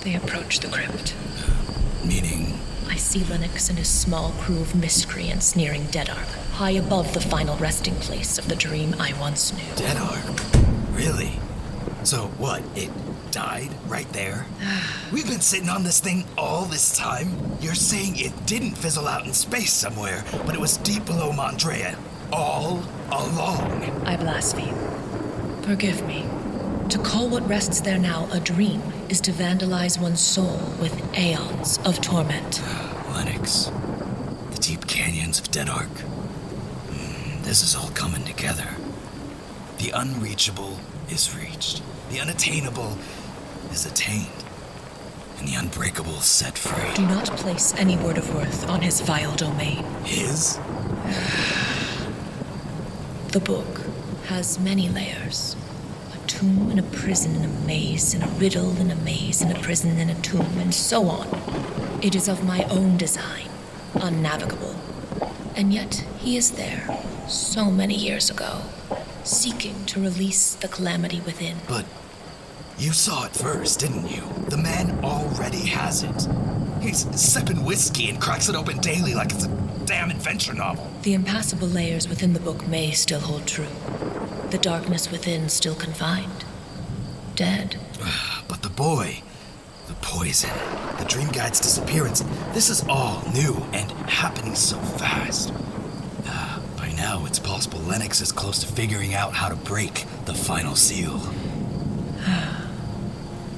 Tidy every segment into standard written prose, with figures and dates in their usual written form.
They approach the crypt. Meaning? I see Lennox and his small crew of miscreants nearing Deadark, high above the final resting place of the dream I once knew. Deadark? Really? So what, it died right there? We've been sitting on this thing all this time? You're saying it didn't fizzle out in space somewhere, but it was deep below Mondrea, all along? I blaspheme. Forgive me. To call what rests there now a dream is to vandalize one's soul with aeons of torment. Lennox, the deep canyons of Deadark. This is all coming together. The unreachable is reached. The unattainable is attained. And the unbreakable set free. Do not place any word of worth on his vile domain. His? The book has many layers. A tomb and a prison and a maze and a riddle and a maze and a prison and a tomb and so on. It is of my own design, unnavigable. And yet he is there, so many years ago, seeking to release the calamity within. But you saw it first, didn't you? The man already has it. He's sipping whiskey and cracks it open daily like it's a damn adventure novel. The impassable layers within the book may still hold true. The darkness within still confined. Dead. But the boy, the poison, the dream guide's disappearance, this is all new and happening so fast. By now, it's possible Lennox is close to figuring out how to break the final seal.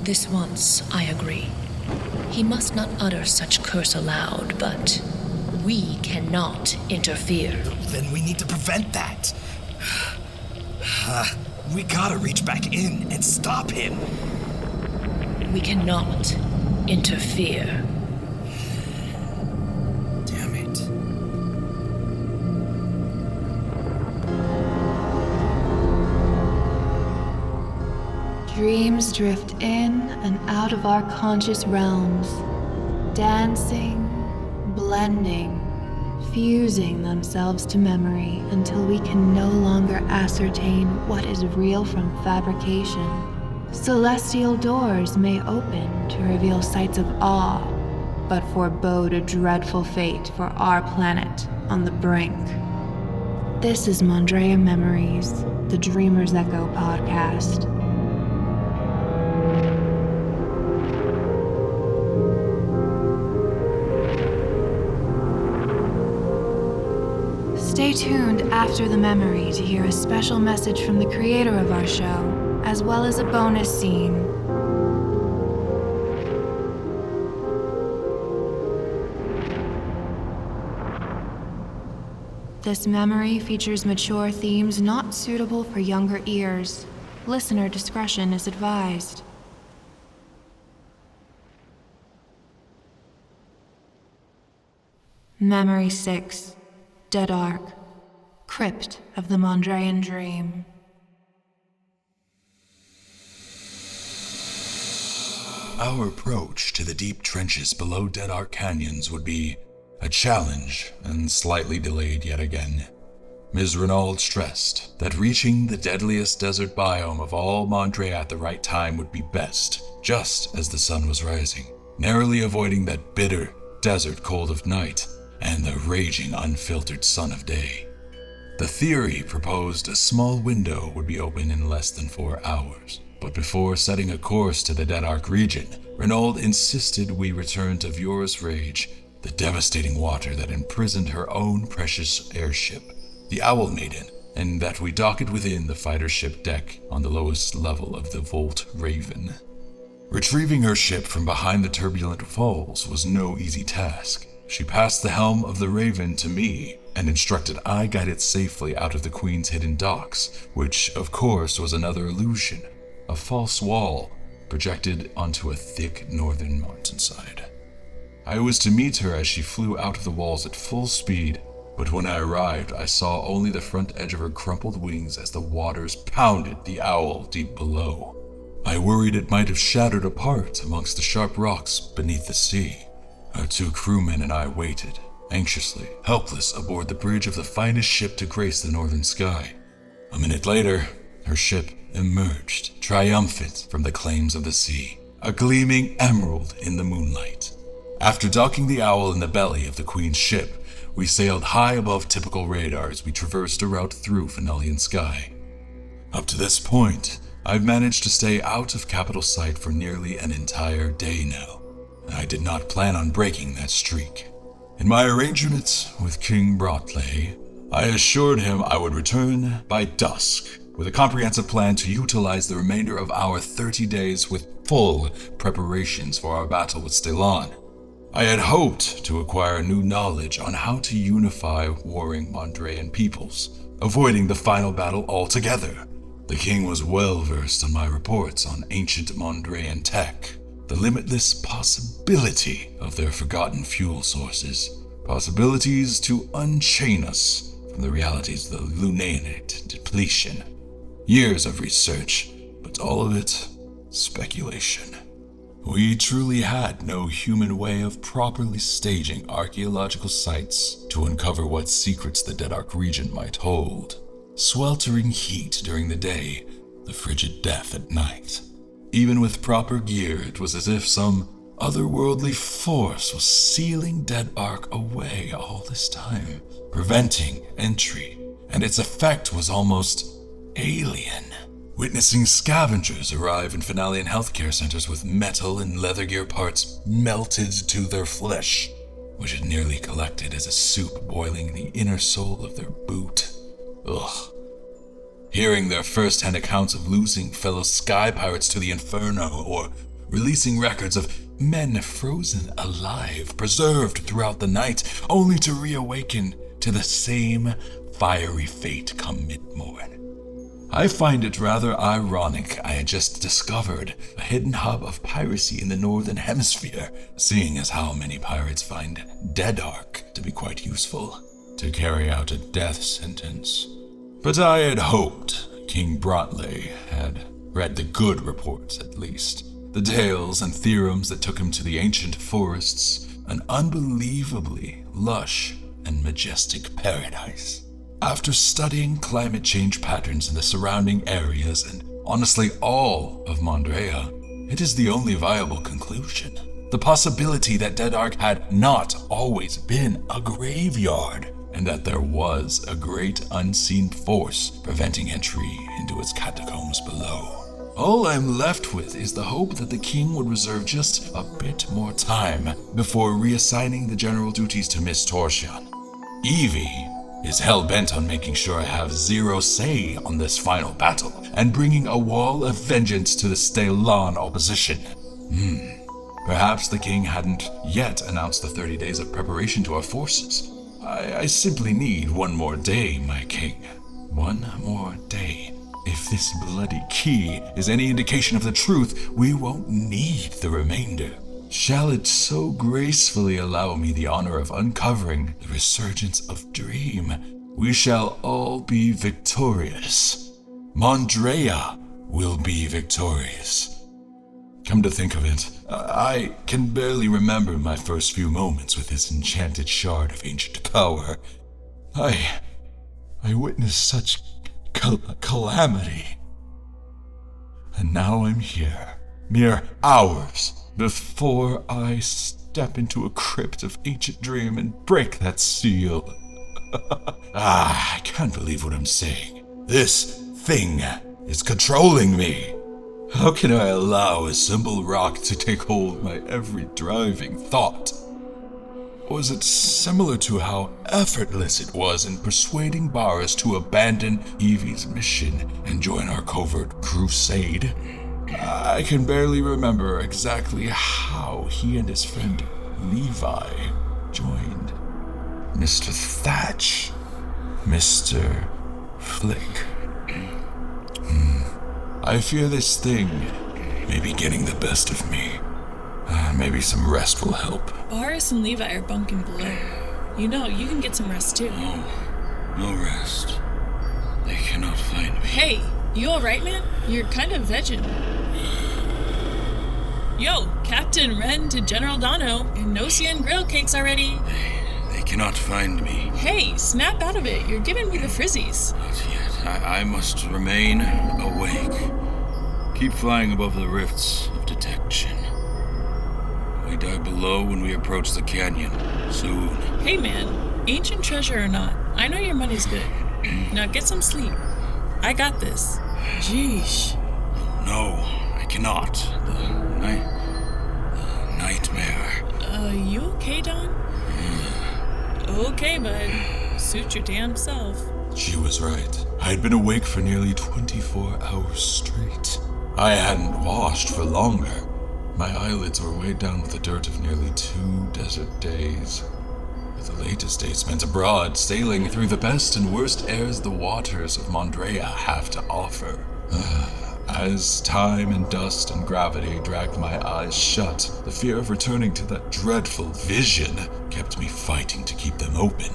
This once, I agree. He must not utter such curse aloud, but we cannot interfere. Then we need to prevent that. We gotta reach back in and stop him. We cannot interfere. Damn it. Dreams drift in and out of our conscious realms, dancing, blending, fusing themselves to memory until we can no longer ascertain what is real from fabrication. Celestial doors may open to reveal sights of awe, but forebode a dreadful fate for our planet on the brink. This is Mondrea Memories, the Dreamer's Echo podcast. Stay tuned after the memory to hear a special message from the creator of our show, as well as a bonus scene. This memory features mature themes not suitable for younger ears. Listener discretion is advised. Memory 6. Deadark, Crypt of the Mondrean Dream. Our approach to the deep trenches below Deadark canyons would be a challenge and slightly delayed yet again. Ms. Renauld stressed that reaching the deadliest desert biome of all Mondrea at the right time would be best, just as the sun was rising, narrowly avoiding that bitter desert cold of night and the raging, unfiltered sun of day. The theory proposed a small window would be open in less than 4 hours, but before setting a course to the Deadark region, Renauld insisted we return to Vura's Rage, the devastating water that imprisoned her own precious airship, the Owl Maiden, and that we dock it within the fighter ship deck on the lowest level of the Volt Raven. Retrieving her ship from behind the turbulent falls was no easy task. She passed the helm of the Raven to me and instructed I guide it safely out of the Queen's hidden docks, which, of course, was another illusion, a false wall projected onto a thick northern mountainside. I was to meet her as she flew out of the walls at full speed, but when I arrived, I saw only the front edge of her crumpled wings as the waters pounded the Owl deep below. I worried it might have shattered apart amongst the sharp rocks beneath the sea. Our 2 crewmen and I waited, anxiously, helpless aboard the bridge of the finest ship to grace the northern sky. A minute later, her ship emerged, triumphant from the claims of the sea. a gleaming emerald in the moonlight. After docking the owl in the belly of the Queen's ship, we sailed high above typical radar as we traversed a route through Fenalian sky. Up to this point, I've managed to stay out of capital sight for nearly an entire day now, and I did not plan on breaking that streak. In my arrangements with King Brotley, I assured him I would return by dusk with a comprehensive plan to utilize the remainder of our 30 days with full preparations for our battle with Stellan. I had hoped to acquire new knowledge on how to unify warring Mondrean peoples, avoiding the final battle altogether. The king was well versed on my reports on ancient Mondrean tech, the limitless possibility of their forgotten fuel sources, possibilities to unchain us from the realities of the Lunanate depletion. Years of research, but all of it speculation. We truly had no human way of properly staging archaeological sites to uncover what secrets the Deadark region might hold. Sweltering heat during the day, the frigid death at night. Even with proper gear, it was as if some otherworldly force was sealing Deadark away all this time, preventing entry, and its effect was almost alien. Witnessing scavengers arrive in Fenalian healthcare centers with metal and leather gear parts melted to their flesh, which had nearly collected as a soup boiling in the inner sole of their boot. Ugh. Hearing their first-hand accounts of losing fellow sky pirates to the inferno, or releasing records of men frozen alive, preserved throughout the night, only to reawaken to the same fiery fate come mid-morn. I find it rather ironic I had just discovered a hidden hub of piracy in the northern hemisphere, seeing as how many pirates find Deadark to be quite useful to carry out a death sentence. But I had hoped King Brotley had read the good reports at least, the tales and theorems that took him to the ancient forests, an unbelievably lush and majestic paradise. After studying climate change patterns in the surrounding areas and honestly all of Mondrea, it is the only viable conclusion. The possibility that Deadark had not always been a graveyard, and that there was a great unseen force preventing entry into its catacombs below. All I'm left with is the hope that the king would reserve just a bit more time before reassigning the general duties to Miss Torsion. Evie is hell-bent on making sure I have zero say on this final battle, and bringing a wall of vengeance to the Stellan opposition. Perhaps the king hadn't yet announced the 30 days of preparation to our forces. I simply need one more day, my king. One more day. If this bloody key is any indication of the truth, we won't need the remainder. Shall it so gracefully allow me the honor of uncovering the resurgence of Dream, we shall all be victorious. Mondrea will be victorious. Come to think of it, I can barely remember my first few moments with this enchanted shard of ancient power. I witnessed such calamity. And now I'm here, mere hours before I step into a crypt of ancient dream and break that seal. I can't believe what I'm saying. This thing is controlling me. How can I allow a simple rock to take hold of my every driving thought? Was it similar to how effortless it was in persuading Barras to abandon Evie's mission and join our covert crusade? I can barely remember exactly how he and his friend Levi joined. Mr. Thatch, Mr. Flick. I fear this thing may be getting the best of me. Maybe some rest will help. Barras and Levi are bunking below. You know, you can get some rest too. No rest. They cannot find me. Hey, you alright, man? You're kind of vegging. Yo, Captain Wren to General Dono, and Nosian grill cakes already. They cannot find me. Hey, snap out of it. You're giving me the frizzies. Not yet. I must remain awake. Keep flying above the rifts of detection. We dive below when we approach the canyon. Soon. Hey man, ancient treasure or not, I know your money's good. Now get some sleep. I got this. Jeesh. No, I cannot. The nightmare. You okay, Don? Okay, bud. Suit your damn self. She was right. I had been awake for nearly 24 hours straight. I hadn't washed for longer. My eyelids were weighed down with the dirt of nearly 2 desert days. With the latest day spent abroad, sailing through the best and worst airs the waters of Mondrea have to offer. As time and dust and gravity dragged my eyes shut, the fear of returning to that dreadful vision kept me fighting to keep them open.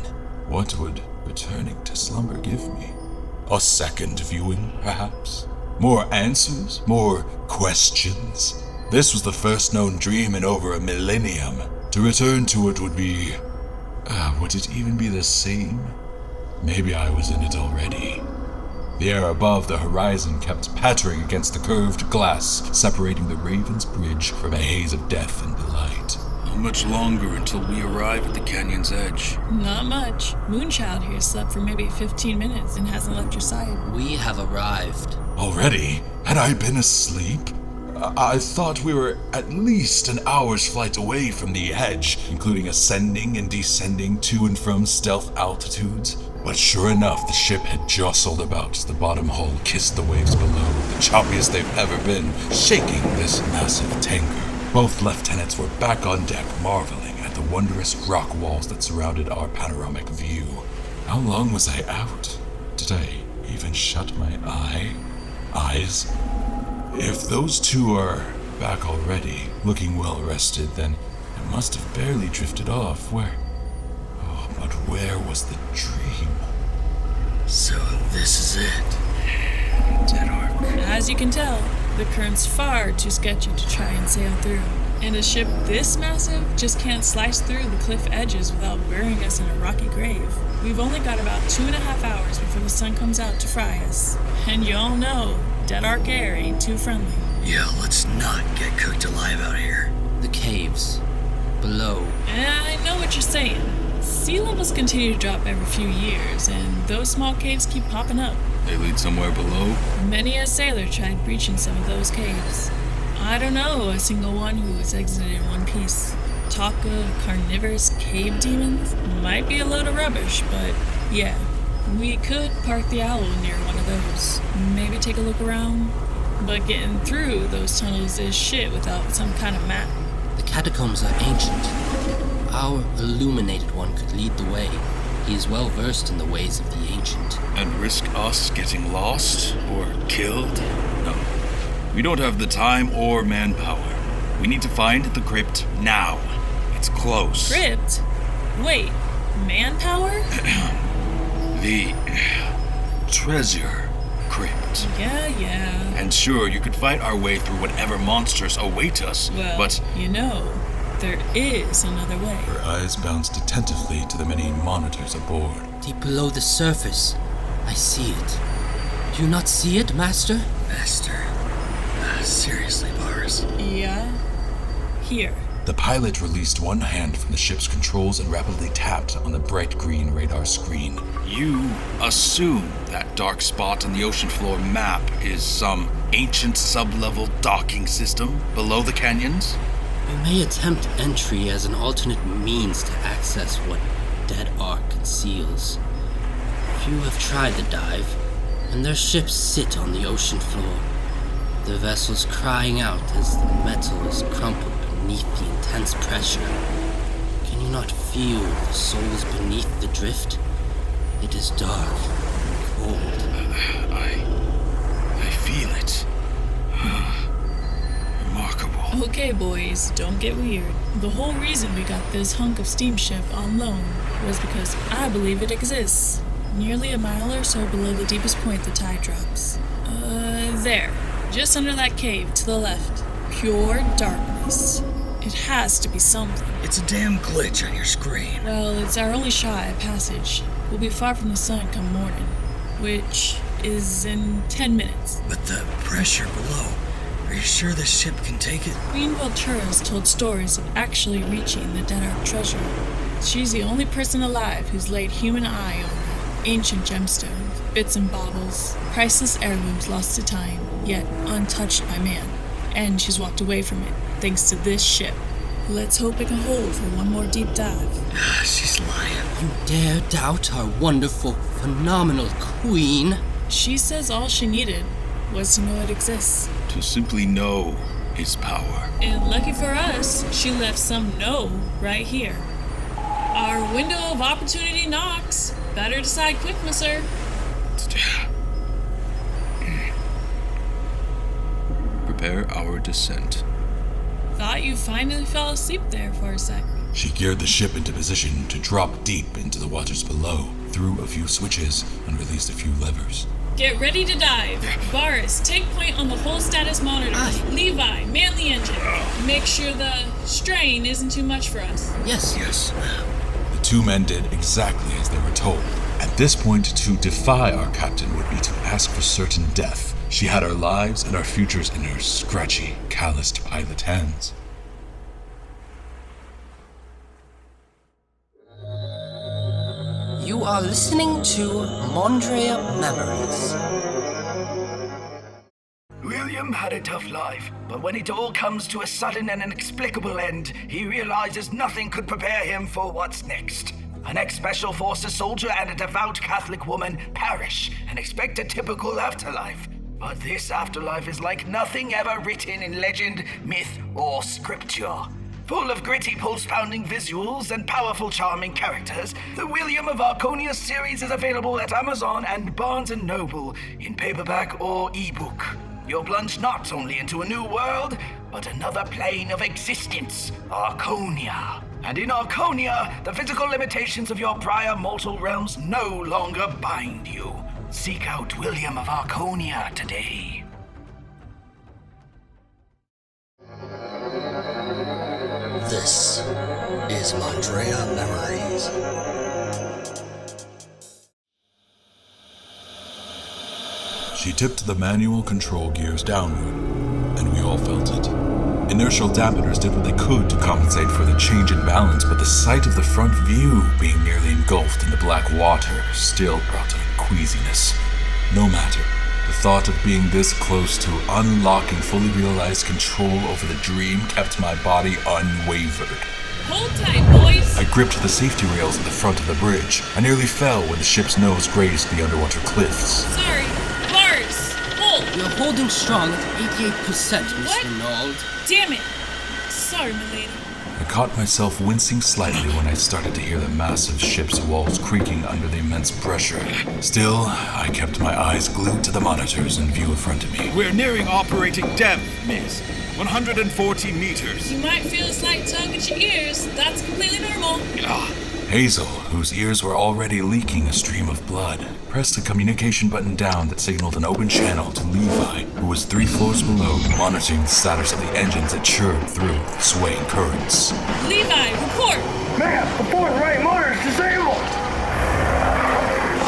What would returning to slumber give me? A second viewing, perhaps? More answers? More questions? This was the first known dream in over a millennium. To return to it would be... would it even be the same? Maybe I was in it already. The air above the horizon kept pattering against the curved glass, separating the Raven's Bridge from a haze of death and delight. How much longer until we arrive at the canyon's edge? Not much. Moonchild here slept for maybe 15 minutes and hasn't left your side. We have arrived. Already? Had I been asleep? I thought we were at least an hour's flight away from the edge, including ascending and descending to and from stealth altitudes. But sure enough, the ship had jostled about as the bottom hull kissed the waves below, the choppiest they've ever been, shaking this massive tanker. Both lieutenants were back on deck, marveling at the wondrous rock walls that surrounded our panoramic view. How long was I out? Did I even shut my eyes? If those two are back already, looking well rested, then I must have barely drifted off. But where was the dream? So this is it. Deadark. As you can tell, the current's far too sketchy to try and sail through. And a ship this massive just can't slice through the cliff edges without burying us in a rocky grave. We've only got about 2.5 hours before the sun comes out to fry us. And you all know, Deadark air ain't too friendly. Yeah, let's not get cooked alive out here. The caves. Below. I know what you're saying. Sea levels continue to drop every few years, and those small caves keep popping up. They lead somewhere below? Many a sailor tried breaching some of those caves. I don't know a single one who was exited in one piece. Talk of carnivorous cave demons might be a load of rubbish, but yeah, we could park the owl near one of those. Maybe take a look around. But getting through those tunnels is shit without some kind of map. The catacombs are ancient. Our illuminated one could lead the way. He is well versed in the ways of the ancient. And risk us getting lost or killed? No. We don't have the time or manpower. We need to find the crypt now. It's close. Crypt? Wait, manpower? The treasure crypt. Yeah. And sure, you could fight our way through whatever monsters await us, Well, but you know, there is another way. Her eyes bounced attentively to the many monitors aboard. Deep below the surface. I see it. Do you not see it, Master? Master. Seriously, Boris. Yeah? Here. The pilot released one hand from the ship's controls and rapidly tapped on the bright green radar screen. you assume that dark spot on the ocean floor map is some ancient sub-level docking system below the canyons? We may attempt entry as an alternate means to access what Deadark conceals. Few have tried the dive, and their ships sit on the ocean floor, their vessels crying out as the metal is crumpled beneath the intense pressure. Can you not feel the souls beneath the drift? It is dark and cold. I feel it. Remarkable. Okay, boys, don't get weird. The whole reason we got this hunk of steamship on loan was because I believe it exists. Nearly a mile or so below the deepest point the tide drops. There. Just under that cave to the left. Pure darkness. It has to be something. It's a damn glitch on your screen. Well, it's our only shot at passage. We'll be far from the sun come morning, which is in 10 minutes. But the pressure below, Are you sure this ship can take it? Queen Vultura's told stories of actually reaching the Deadark treasure. She's the only person alive who's laid human eye on ancient gemstones, bits and baubles, priceless heirlooms lost to time, yet untouched by man. And she's walked away from it, thanks to this ship. Let's hope it can hold for one more deep dive. She's lying. You dare doubt our wonderful, phenomenal queen? She says all she needed was to know it exists. To simply know his power. And lucky for us, she left some no right here. Our window of opportunity knocks. Better decide quick, sir. Prepare our descent. Thought you finally fell asleep there for a sec. She geared the ship into position to drop deep into the waters below, threw a few switches, and released a few levers. Get ready to dive. Varus, take point on the whole status monitors. Aye. Levi, man the engine. Make sure the strain isn't too much for us. Yes. The two men did exactly as they were told. At this point, to defy our captain would be to ask for certain death. She had our lives and our futures in her scratchy, calloused pilot hands. You are listening to Mondrea Memories. William had a tough life, but when it all comes to a sudden and inexplicable end, he realizes nothing could prepare him for what's next. An ex-Special Forces soldier and a devout Catholic woman perish and expect a typical afterlife. But this afterlife is like nothing ever written in legend, myth, or scripture. Full of gritty, pulse-pounding visuals and powerful, charming characters, the William of Arconia series is available at Amazon and Barnes & Noble in paperback or ebook. You're plunged not only into a new world, but another plane of existence, Arconia. And in Arconia, the physical limitations of your prior mortal realms no longer bind you. Seek out William of Arconia today. This is Mondrea Memories. She tipped the manual control gears downward, and we all felt it. Inertial dampeners did what they could to compensate for the change in balance, but the sight of the front view being nearly engulfed in the black water still brought on queasiness. No matter, the thought of being this close to unlocking fully realized control over the dream kept my body unwavered. Hold tight, boys. I gripped the safety rails at the front of the bridge. I nearly fell when the ship's nose grazed the underwater cliffs. Sorry. Varus, hold. You're holding strong at 88%, Miss What? Renauld. Damn it. Sorry, milady. I caught myself wincing slightly when I started to hear the massive ship's walls creaking under the immense pressure. Still, I kept my eyes glued to the monitors in view in front of me. We're nearing operating depth, Miss. 140 meters. You might feel a slight tug at your ears. That's completely normal. Hazel, whose ears were already leaking a stream of blood, pressed a communication button down that signaled an open channel to Levi, who was 3 floors below, monitoring the status of the engines that churned through the swaying currents. Levi, report. Ma'am, the fourth right motor is disabled!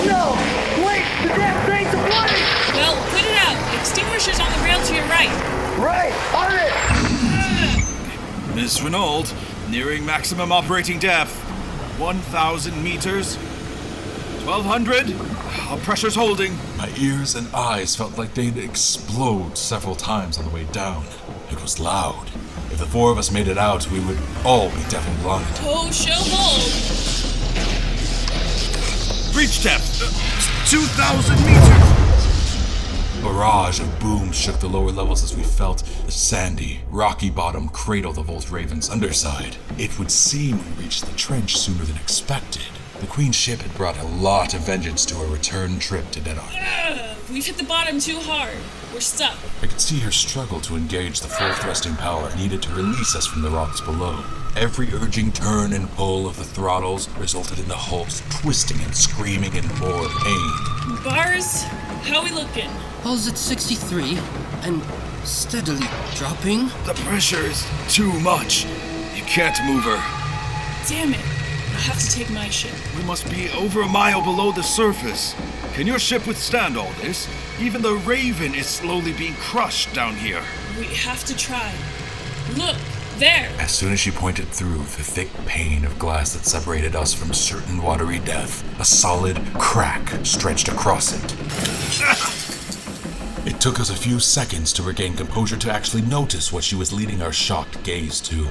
No! Wait! The damn thing's flooding! Well, put it out. Extinguisher's on the rail to your right. Right! On it! Miss Renauld, nearing maximum operating depth. 1,000 meters. 1,200. Our pressure's holding. My ears and eyes felt like they'd explode several times on the way down. It was loud. If the 4 of us made it out, we would all be deaf and blind. Oh, show hold. Breach depth. 2,000 meters. Barrage of booms shook the lower levels as we felt the sandy, rocky bottom cradle the Volt Raven's underside. It would seem we reached the trench sooner than expected. The Queen's ship had brought a lot of vengeance to our return trip to Deadark. We've hit the bottom too hard. We're stuck. I could see her struggle to engage the full thrusting power needed to release us from the rocks below. Every urging turn and pull of the throttles resulted in the hulks twisting and screaming in more pain. Bars, how we looking? Hull's at 63 and steadily dropping. The pressure is too much. You can't move her. Damn it. I have to take my ship. We must be over a mile below the surface. Can your ship withstand all this? Even the Raven is slowly being crushed down here. We have to try. Look, there! As soon as she pointed through the thick pane of glass that separated us from certain watery death, a solid crack stretched across it. It took us a few seconds to regain composure to actually notice what she was leading our shocked gaze to.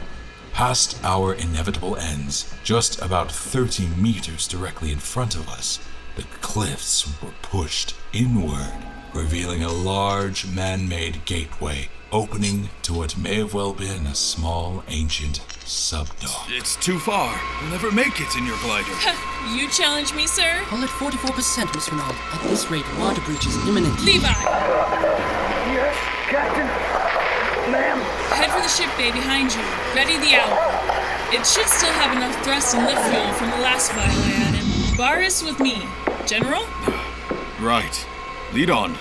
Past our inevitable ends, just about 30 meters directly in front of us, the cliffs were pushed inward, revealing a large man-made gateway opening to what may have well been a small, ancient subdock. It's too far. You'll never make it in your glider. You challenge me, sir? All at 44%, Miss Renaud. At this rate, water breach is imminent. Levi! Yes, Captain. Ma'am. Head for the ship bay behind you. Ready the owl. It should still have enough thrust and lift fuel from the last vial I added. Barris with me. General? Right. Lead on.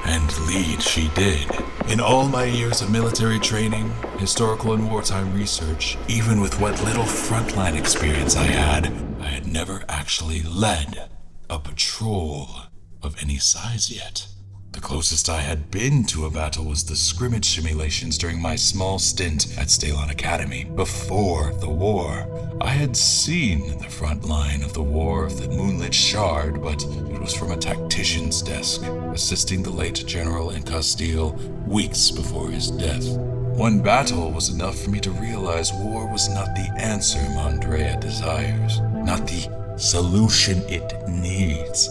And lead she did. In all my years of military training, historical and wartime research, even with what little frontline experience I had never actually led a patrol of any size yet. The closest I had been to a battle was the scrimmage simulations during my small stint at Stalon Academy before the war. I had seen the front line of the War of the Moonlit Shard, but it was from a tactician's desk, assisting the late General in Castile weeks before his death. One battle was enough for me to realize war was not the answer Mondrea desires, not the solution it needs.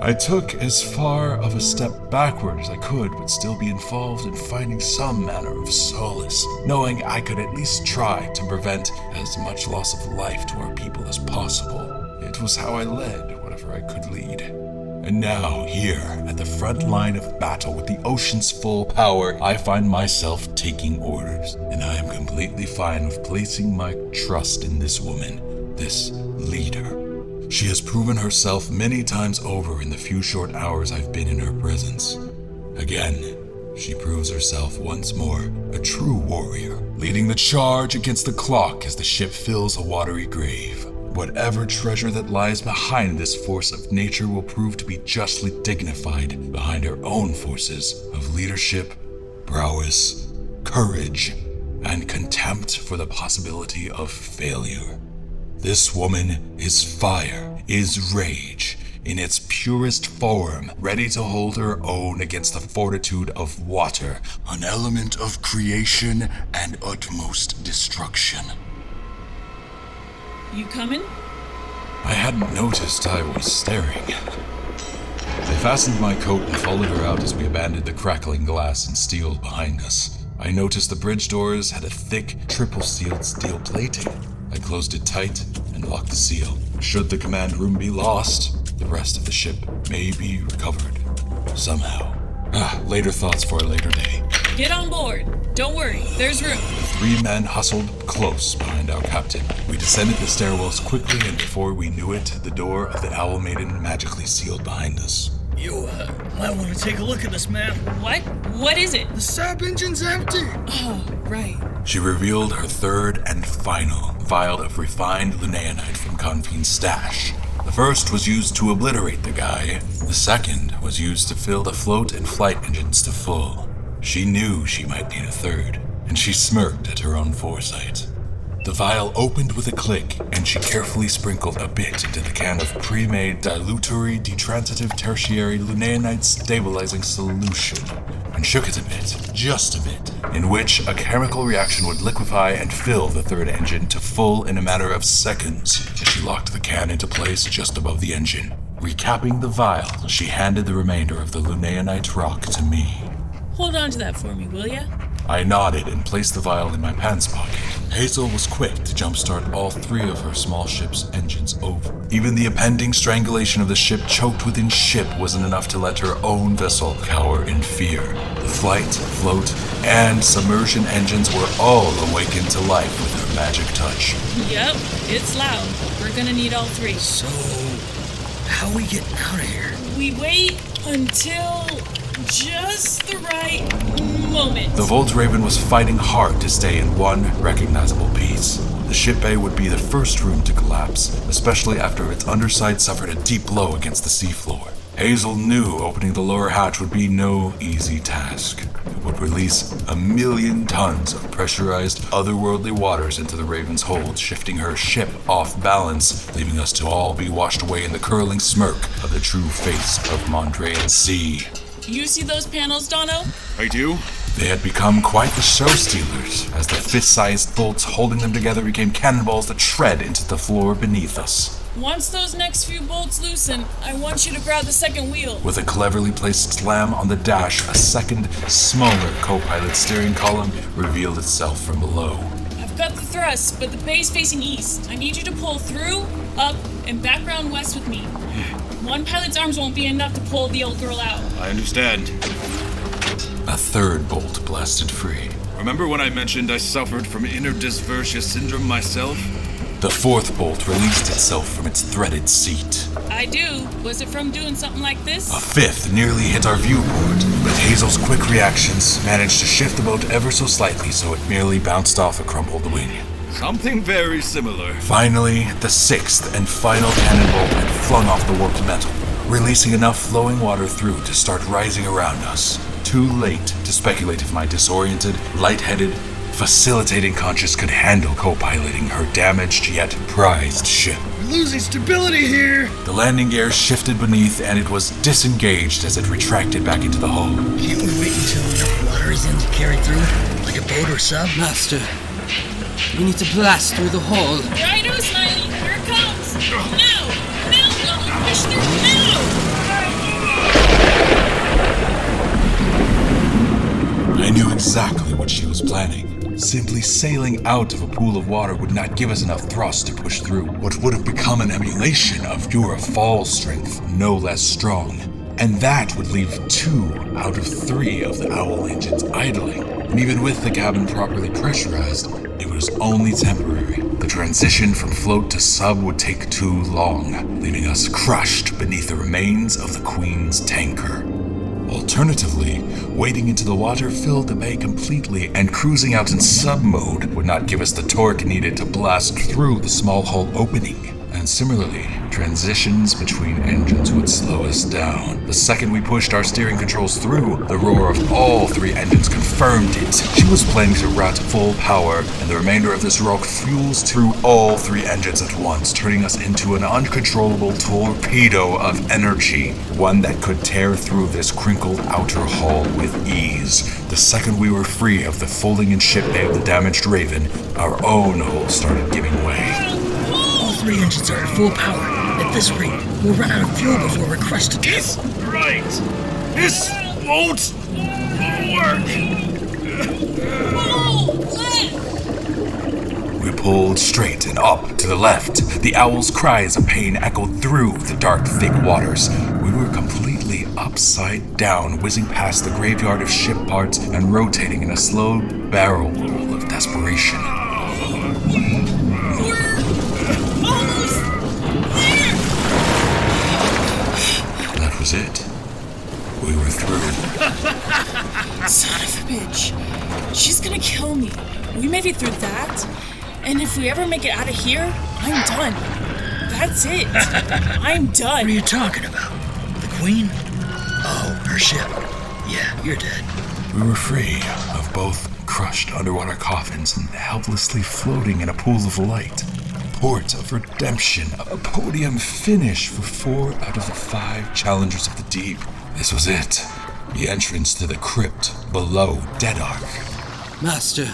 I took as far of a step backward as I could, but still be involved in finding some manner of solace, knowing I could at least try to prevent as much loss of life to our people as possible. It was how I led whatever I could lead. And now, here, at the front line of battle with the ocean's full power, I find myself taking orders, and I am completely fine with placing my trust in this woman, this leader. She has proven herself many times over in the few short hours I've been in her presence. Again, she proves herself once more a true warrior, leading the charge against the clock as the ship fills a watery grave. Whatever treasure that lies behind this force of nature will prove to be justly dignified behind her own forces of leadership, prowess, courage, and contempt for the possibility of failure. This woman is fire, is rage, in its purest form, ready to hold her own against the fortitude of water, an element of creation and utmost destruction. You coming? I hadn't noticed I was staring. I fastened my coat and followed her out as we abandoned the crackling glass and steel behind us. I noticed the bridge doors had a thick, triple-sealed steel plating. I closed it tight and locked the seal. Should the command room be lost, the rest of the ship may be recovered. Somehow. Later thoughts for a later day. Get on board. Don't worry, there's room. The 3 men hustled close behind our captain. We descended the stairwells quickly, and before we knew it, the door of the Owl Maiden magically sealed behind us. You, might want to take a look at this, ma'am. What? What is it? The sap engine's empty. Oh, right. She revealed her third and final vial of refined lunayanite from Confine's stash. The first was used to obliterate the guy. The second was used to fill the float and flight engines to full. She knew she might need a third, and she smirked at her own foresight. The vial opened with a click, and she carefully sprinkled a bit into the can of pre-made dilutory detransitive tertiary lunayanite stabilizing solution, and shook it a bit, just a bit, in which a chemical reaction would liquefy and fill the third engine to full in a matter of seconds, as she locked the can into place just above the engine. Recapping the vial, she handed the remainder of the lunayanite rock to me. Hold on to that for me, will ya? I nodded and placed the vial in my pants pocket. Hazel was quick to jumpstart all 3 of her small ship's engines over. Even the impending strangulation of the ship choked within ship wasn't enough to let her own vessel cower in fear. The flight, float, and submersion engines were all awakened to life with her magic touch. Yep, it's loud. We're gonna need all 3. So, how are we getting out of here? We wait until just the right moment. The Voltraven was fighting hard to stay in one recognizable piece. The ship bay would be the first room to collapse, especially after its underside suffered a deep blow against the seafloor. Hazel knew opening the lower hatch would be no easy task. It would would release 1,000,000 tons of pressurized, otherworldly waters into the Raven's hold, shifting her ship off balance, leaving us to all be washed away in the curling smirk of the true face of Mondrean Sea. You see those panels, Dono? I do. They had become quite the show stealers, as the fist-sized bolts holding them together became cannonballs that shred into the floor beneath us. Once those next few bolts loosen, I want you to grab the second wheel. With a cleverly placed slam on the dash, a second, smaller co-pilot steering column revealed itself from below. I've got the thrust, but the bay's facing east. I need you to pull through, up, and back round west with me. One pilot's arms won't be enough to pull the old girl out. I understand. A third bolt blasted free. Remember when I mentioned I suffered from inner dysphagia syndrome myself? The fourth bolt released itself from its threaded seat. I do. Was it from doing something like this? A fifth nearly hit our viewport, but Hazel's quick reactions managed to shift the boat ever so slightly so it merely bounced off a crumpled wing. Something very similar. Finally, the sixth and final cannonball had flung off the warped metal, releasing enough flowing water through to start rising around us. Too late to speculate if my disoriented, lightheaded, facilitating conscious could handle co-piloting her damaged yet prized ship. We're losing stability here. The landing gear shifted beneath and it was disengaged as it retracted back into the hull. Can't we wait until enough water is in to carry through? Like a boat or sub? Master, we need to blast through the hull. Righto, Smiley. Here it comes. Now! Now, Willie. Push through now! I knew exactly what she was planning. Simply sailing out of a pool of water would not give us enough thrust to push through what would have become an emulation of pure fall strength, no less strong. And that would leave 2 out of 3 of the Owl engines idling. And even with the cabin properly pressurized, it was only temporary. The transition from float to sub would take too long, leaving us crushed beneath the remains of the Queen's tanker. Alternatively, wading into the water filled the bay completely, and cruising out in sub-mode would not give us the torque needed to blast through the small hull opening. And similarly, transitions between engines would slow us down. The second we pushed our steering controls through, the roar of all 3 engines confirmed it. She was planning to rout full power, and the remainder of this rock fuels through all 3 engines at once, turning us into an uncontrollable torpedo of energy, one that could tear through this crinkled outer hull with ease. The second we were free of the folding in ship bay of the damaged Raven, our own hull started giving way. All 3 engines are at full power. At this rate, we'll run out of fuel before we're crushed to death. Right. This won't work. We pulled straight and up to the left. The owl's cries of pain echoed through the dark, thick waters. We were completely upside down, whizzing past the graveyard of ship parts and rotating in a slow barrel roll of desperation. That was it. We were through. Son of a bitch. She's gonna kill me. We made it through that, and if we ever make it out of here, I'm done. That's it. I'm done. What are you talking about? The Queen? Oh, her ship. Yeah, you're dead. We were free of both crushed underwater coffins and helplessly floating in a pool of light. Port of redemption, a podium finish for 4 out of the 5 challengers of the deep. This was it. The entrance to the crypt below Deadark. Master,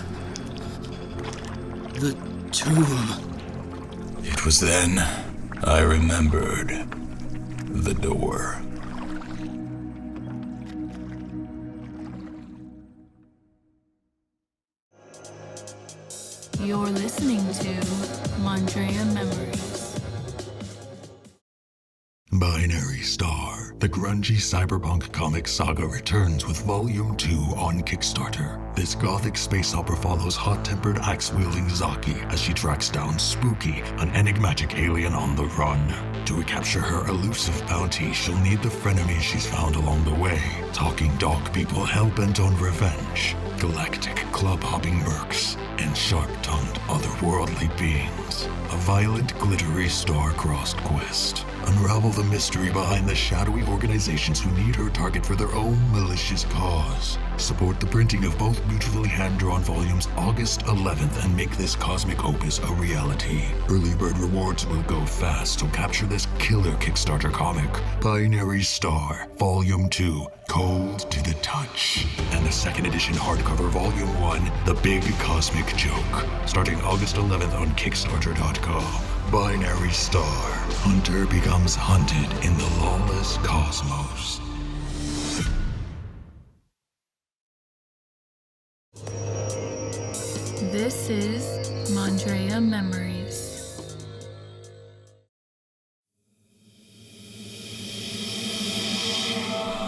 the tomb. It was then I remembered the door. You're listening to Mondrean Memories. Binary Star, the grungy cyberpunk comic saga returns with Volume 2 on Kickstarter. This gothic space opera follows hot-tempered, axe-wielding Zaki as she tracks down Spooky, an enigmatic alien on the run. To recapture her elusive bounty, she'll need the frenemies she's found along the way. Talking dog people hell-bent on revenge, galactic club-hopping mercs, and sharp-tongued otherworldly beings. A violent, glittery, star-crossed quest. unravel the mystery behind the shadowy organizations who need her target for their own malicious cause. Support the printing of both beautifully hand-drawn volumes August 11th and make this cosmic opus a reality. Early bird rewards will go fast, so capture this killer Kickstarter comic, Binary Star, Volume 2, Cold to the Touch, and the second edition hardcover Volume 1, The Big Cosmic Joke, starting August 11th on Kickstarter.com. Binary Star. Hunter becomes hunted in the lawless cosmos. This is Mondrea Memories.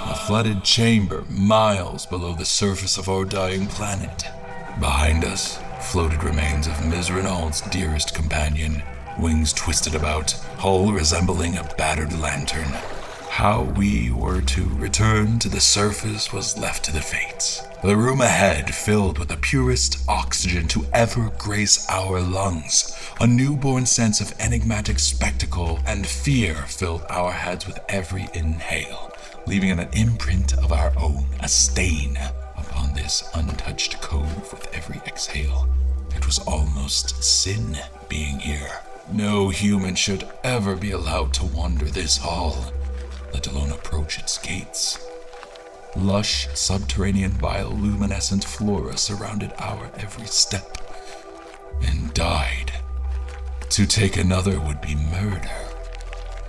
A flooded chamber miles below the surface of our dying planet. Behind us floated remains of Ms. Renault's dearest companion, wings twisted about, hull resembling a battered lantern. How we were to return to the surface was left to the fates. The room ahead filled with the purest oxygen to ever grace our lungs. A newborn sense of enigmatic spectacle and fear filled our heads with every inhale, leaving an imprint of our own, a stain upon this untouched cove with every exhale. It was almost sin being here. No human should ever be allowed to wander this hall, let alone approach its gates. Lush, subterranean bioluminescent flora surrounded our every step and died. To take another would be murder.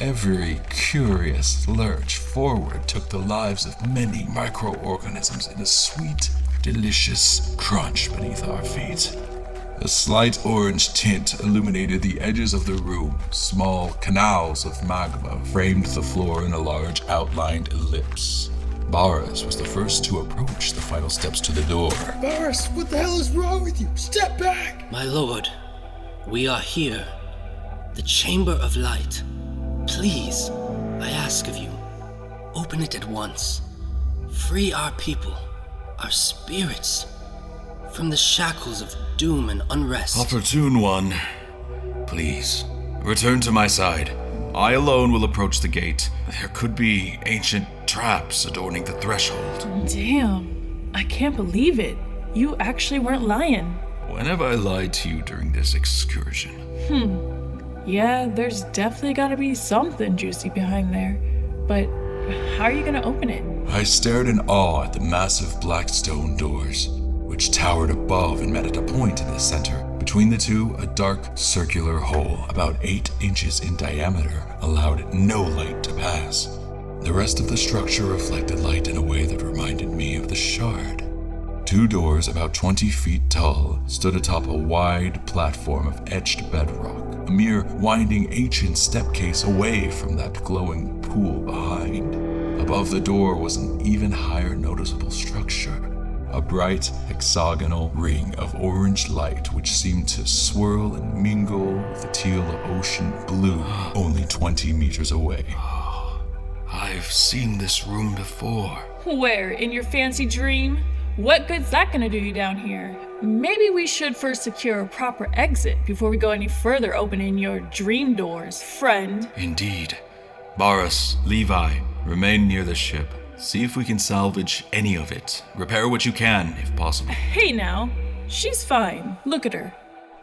Every curious lurch forward took the lives of many microorganisms in a sweet, delicious crunch beneath our feet. A slight orange tint illuminated the edges of the room. Small canals of magma framed the floor in a large outlined ellipse. Boris was the first to approach the final steps to the door. Boris, what the hell is wrong with you? Step back! My lord, we are here. The Chamber of Light. Please, I ask of you, open it at once. Free our people, our spirits, from the shackles of doom and unrest. Opportune one. Please, return to my side. I alone will approach the gate. There could be ancient traps adorning the threshold. Damn, I can't believe it. You actually weren't lying. When have I lied to you during this excursion? Yeah, there's definitely gotta be something juicy behind there. But how are you gonna open it? I stared in awe at the massive black stone doors, which towered above and met at a point in the center. Between the two, a dark circular hole, about 8 inches in diameter, allowed no light to pass. The rest of the structure reflected light in a way that reminded me of the Shard. 2 doors, about 20 feet tall, stood atop a wide platform of etched bedrock, a mere winding ancient stepcase away from that glowing pool behind. Above the door was an even higher noticeable structure. A bright hexagonal ring of orange light which seemed to swirl and mingle with the teal ocean blue only 20 meters away. I've seen this room before. Where? In your fancy dream? What good's that gonna do you down here? Maybe we should first secure a proper exit before we go any further opening your dream doors, friend. Indeed. Boris, Levi, remain near the ship. See if we can salvage any of it. Repair what you can, if possible. Hey now, she's fine. Look at her.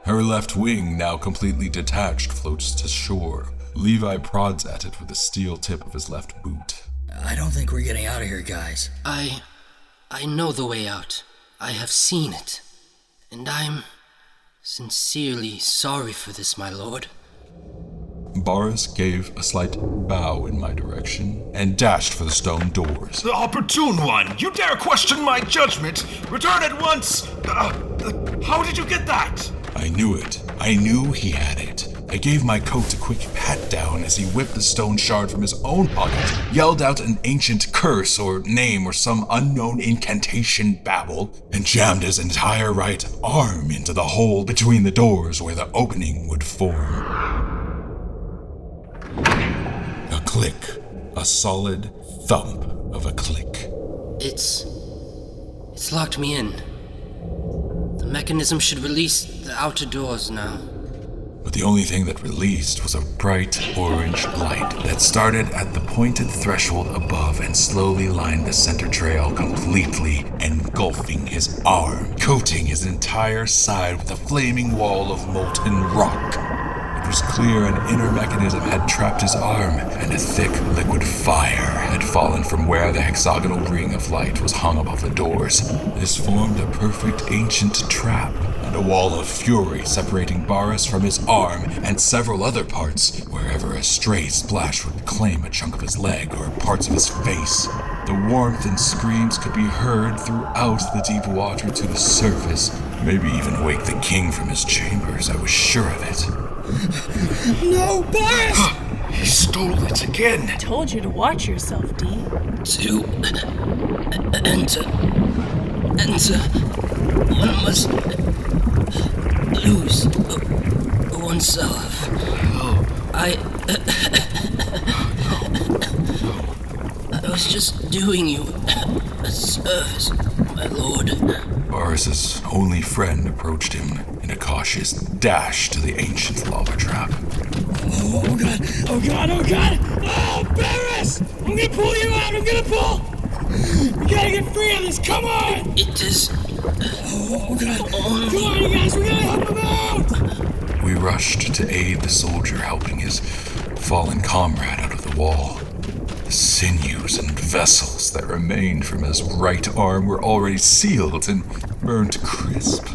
Her left wing, now completely detached, floats to shore. Levi prods at it with the steel tip of his left boot. I don't think we're getting out of here, guys. I know the way out. I have seen it. And I'm sincerely sorry for this, my lord. Boris gave a slight bow in my direction and dashed for the stone doors. The opportune one! You dare question my judgment! Return at once! How did you get that? I knew it. I knew he had it. I gave my coat a quick pat down as he whipped the stone shard from his own pocket, yelled out an ancient curse or name or some unknown incantation babble, and jammed his entire right arm into the hole between the doors where the opening would form. A click. A solid thump of a click. It's locked me in. The mechanism should release the outer doors now. But the only thing that released was a bright orange light that started at the pointed threshold above and slowly lined the center trail, completely engulfing his arm, coating his entire side with a flaming wall of molten rock. It was clear an inner mechanism had trapped his arm, and a thick liquid fire had fallen from where the hexagonal ring of light was hung above the doors. This formed a perfect ancient trap, and a wall of fury separating Boris from his arm and several other parts, wherever a stray splash would claim a chunk of his leg or parts of his face. The warmth and screams could be heard throughout the deep water to the surface, maybe even wake the king from his chambers, I was sure of it. No, Boris! He stole it again. I told you to watch yourself, D. To enter, one must lose oneself. I was just doing you a service, my lord. Boris's only friend approached him in a cautious dash to the ancient lava trap. Oh god! Oh god! Oh god! Oh, Boris! I'm gonna pull you out! I'm gonna pull! We gotta get free of this! Come on! It is... Oh god! Come on, you guys! We gotta help him out! We rushed to aid the soldier helping his fallen comrade out of the wall. The sinews and vessels that remained from his right arm were already sealed and burned crisp.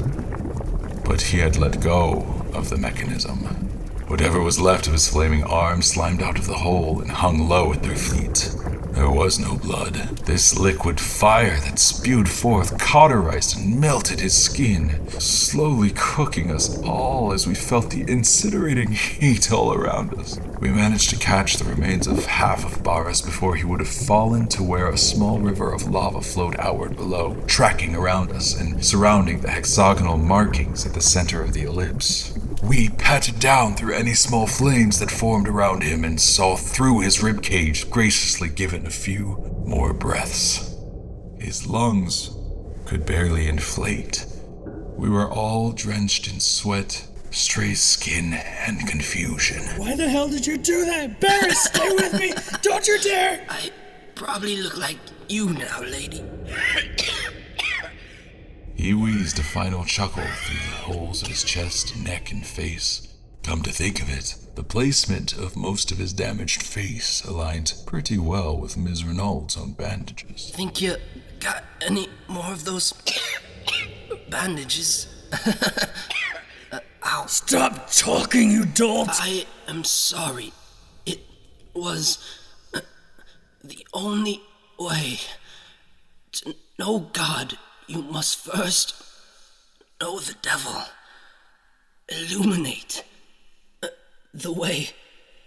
But he had let go of the mechanism. Whatever was left of his flaming arm slimed out of the hole and hung low at their feet. There was no blood. This liquid fire that spewed forth cauterized and melted his skin, slowly cooking us all as we felt the incinerating heat all around us. We managed to catch the remains of half of Boris before he would have fallen to where a small river of lava flowed outward below, tracking around us and surrounding the hexagonal markings at the center of the ellipse. We patted down through any small flames that formed around him and saw through his ribcage, graciously given a few more breaths. His lungs could barely inflate. We were all drenched in sweat, stray skin, and confusion. Why the hell did you do that? Boris, stay with me! Don't you dare! I probably look like you now, lady. He wheezed a final chuckle through the holes of his chest, neck, and face. Come to think of it, the placement of most of his damaged face aligned pretty well with Ms. Renault's own bandages. Think you got any more of those bandages? Ow. Stop talking, you dolt! I am sorry. It was the only way to know God. You must first know the devil. Illuminate. The way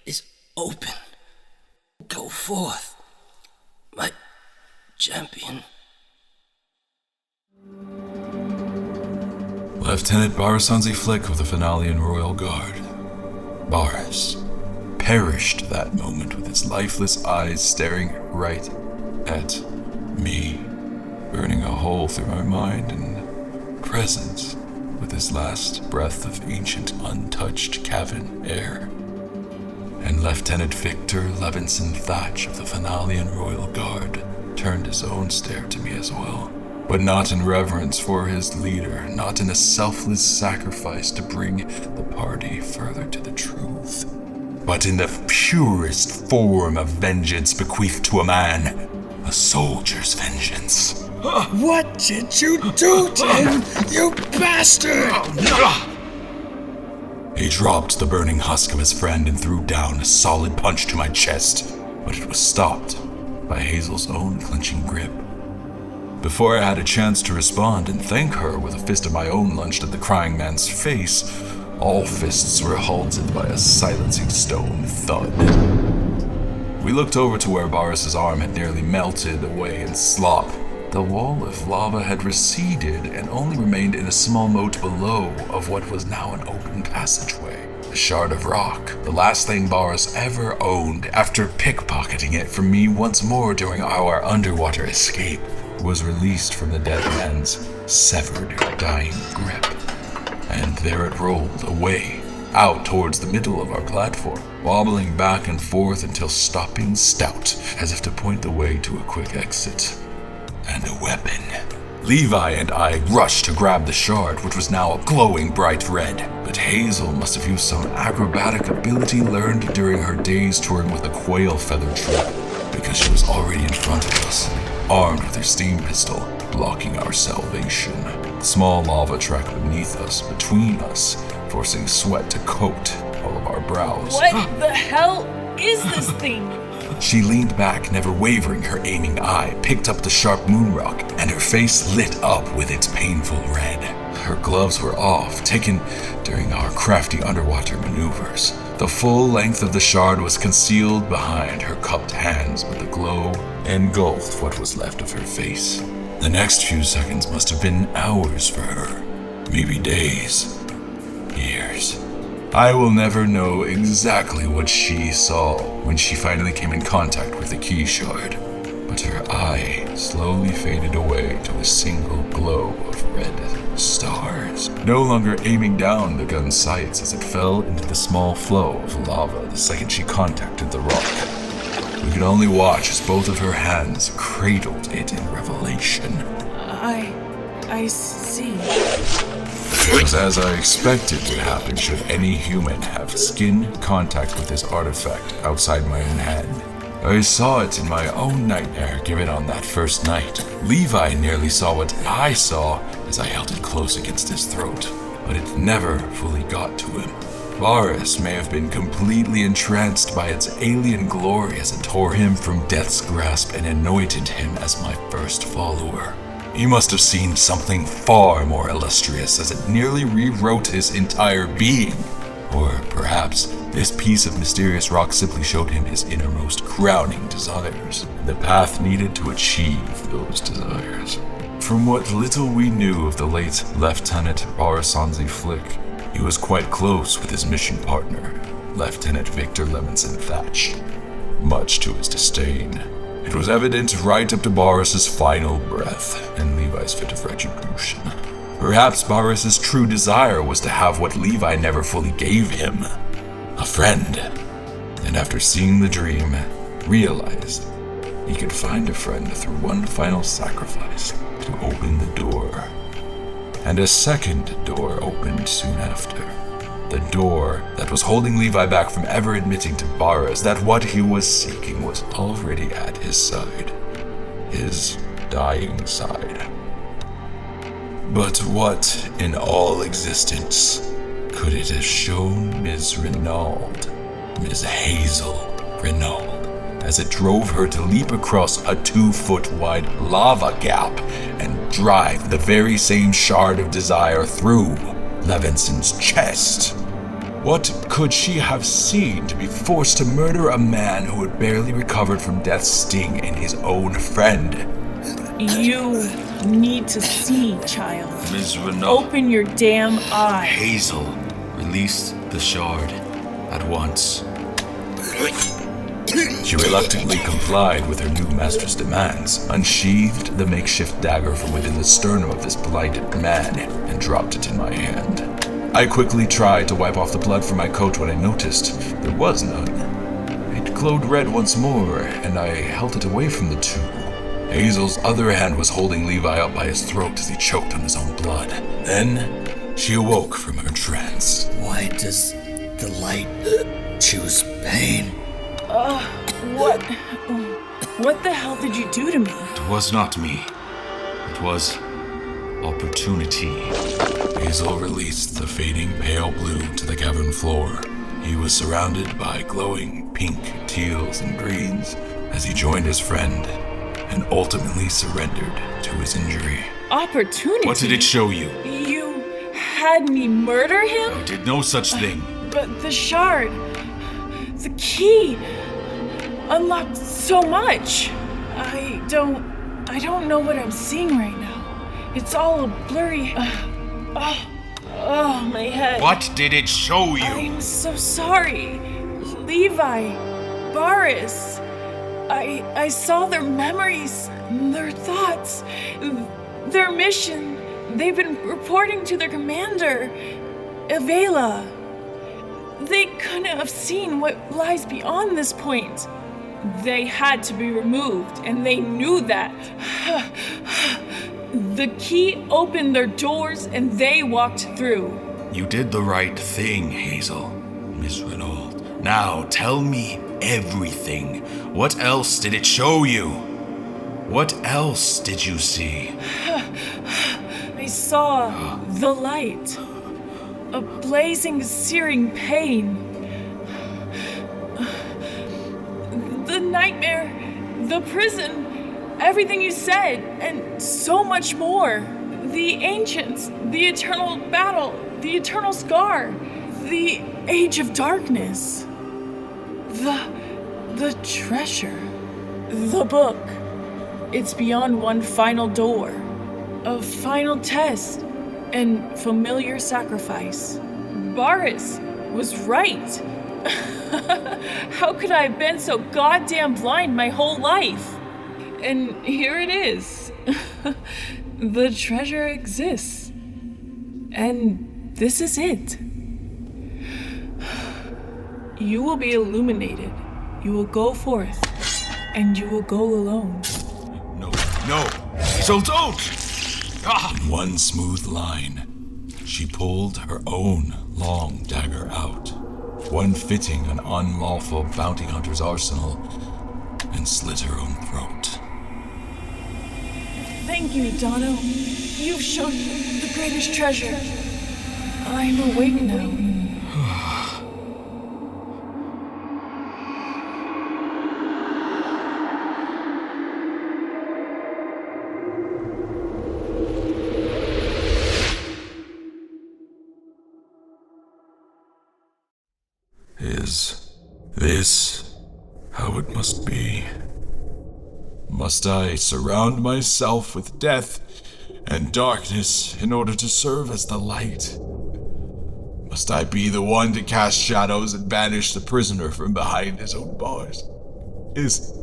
is open. Go forth, my champion. Lieutenant Barisanzi Flick of the Finalian Royal Guard. Baris perished that moment with his lifeless eyes staring right at me, burning a hole through my mind and presence with his last breath of ancient untouched cavern air. And Lieutenant Victor Levinson Thatch of the Finalian Royal Guard turned his own stare to me as well, but not in reverence for his leader, not in a selfless sacrifice to bring the party further to the truth, but in the purest form of vengeance bequeathed to a man, a soldier's vengeance. What did you do to him, you bastard? He dropped the burning husk of his friend and threw down a solid punch to my chest, but it was stopped by Hazel's own clenching grip. Before I had a chance to respond and thank her with a fist of my own launched at the crying man's face, all fists were halted by a silencing stone thud. We looked over to where Boris's arm had nearly melted away in slop. The wall of lava had receded and only remained in a small moat below of what was now an open passageway. A shard of rock, the last thing Boris ever owned after pickpocketing it from me once more during our underwater escape, was released from the dead man's severed, dying grip. And there it rolled away out towards the middle of our platform, wobbling back and forth until stopping stout, as if to point the way to a quick exit. And a weapon. Levi and I rushed to grab the shard, which was now a glowing bright red. But Hazel must have used some acrobatic ability learned during her days touring with the quail feather troop, because she was already in front of us, armed with her steam pistol, blocking our salvation. The small lava track beneath us, between us, forcing sweat to coat all of our brows. What the hell is this thing? She leaned back, never wavering her aiming eye, picked up the sharp moon rock, and her face lit up with its painful red. Her gloves were off, taken during our crafty underwater maneuvers. The full length of the shard was concealed behind her cupped hands, but the glow engulfed what was left of her face. The next few seconds must have been hours for her, maybe days, years. I will never know exactly what she saw when she finally came in contact with the key shard, but her eye slowly faded away to a single glow of red stars, no longer aiming down the gun's sights as it fell into the small flow of lava the second she contacted the rock. We could only watch as both of her hands cradled it in revelation. I see. It was as I expected would happen should any human have skin contact with this artifact outside my own hand. I saw it in my own nightmare given on that first night. Levi nearly saw what I saw as I held it close against his throat, but it never fully got to him. Varus may have been completely entranced by its alien glory as it tore him from death's grasp and anointed him as my first follower. He must have seen something far more illustrious as it nearly rewrote his entire being. Or perhaps this piece of mysterious rock simply showed him his innermost crowning desires, and the path needed to achieve those desires. From what little we knew of the late Lieutenant Barasanzi Flick, he was quite close with his mission partner, Lieutenant Victor Levinson Thatch, much to his disdain. It was evident right up to Boris's final breath and Levi's fit of retribution. Perhaps Boris's true desire was to have what Levi never fully gave him, a friend. And after seeing the dream, realized he could find a friend through one final sacrifice to open the door. And a second door opened soon after. The door that was holding Levi back from ever admitting to Boris that what he was seeking was already at his side. His dying side. But what in all existence could it have shown Ms. Renaud, Ms. Hazel Renaud, as it drove her to leap across a 2-foot wide lava gap and drive the very same shard of desire through Levinson's chest? What could she have seen to be forced to murder a man who had barely recovered from death's sting in his own friend? You need to see, child. Ms. Renaud. Open your damn eye. Hazel, release the shard at once. She reluctantly complied with her new master's demands, unsheathed the makeshift dagger from within the sternum of this blighted man, and dropped it in my hand. I quickly tried to wipe off the blood from my coat when I noticed there was none. It glowed red once more, and I held it away from the two. Hazel's other hand was holding Levi up by his throat as he choked on his own blood. Then, she awoke from her trance. Why does the light choose pain? What the hell did you do to me? It was not me. It was opportunity. Hazel released the fading pale blue to the cavern floor. He was surrounded by glowing pink, teals, and greens as he joined his friend and ultimately surrendered to his injury. Opportunity? What did it show you? You had me murder him? I did no such thing. But the shard, the key, unlocked so much. I don't know what I'm seeing right now. It's all a blurry. My head. What did it show you? I'm so sorry. Levi, Boris. I saw their memories, their thoughts, their mission. They've been reporting to their commander, Avela. They couldn't have seen what lies beyond this point. They had to be removed, and they knew that. The key opened their doors, and they walked through. You did the right thing, Hazel. Miss Renault. Now, tell me everything. What else did it show you? What else did you see? I saw the light. A blazing, searing pain. The nightmare, the prison, everything you said, and so much more. The ancients, the eternal battle, the eternal scar, the age of darkness. The treasure. The book. It's beyond one final door. A final test. And familiar sacrifice. Boris was right. How could I have been so goddamn blind my whole life? And here it is. The treasure exists. And this is it. You will be illuminated. You will go forth. And you will go alone. No. Hazel, don't! In one smooth line, she pulled her own long dagger out, one fitting an unlawful bounty hunter's arsenal, and slit her own throat. Thank you, Dono. You've shown me the greatest treasure. I'm awake now. Is this how it must be? Must I surround myself with death and darkness in order to serve as the light? Must I be the one to cast shadows and banish the prisoner from behind his own bars? Is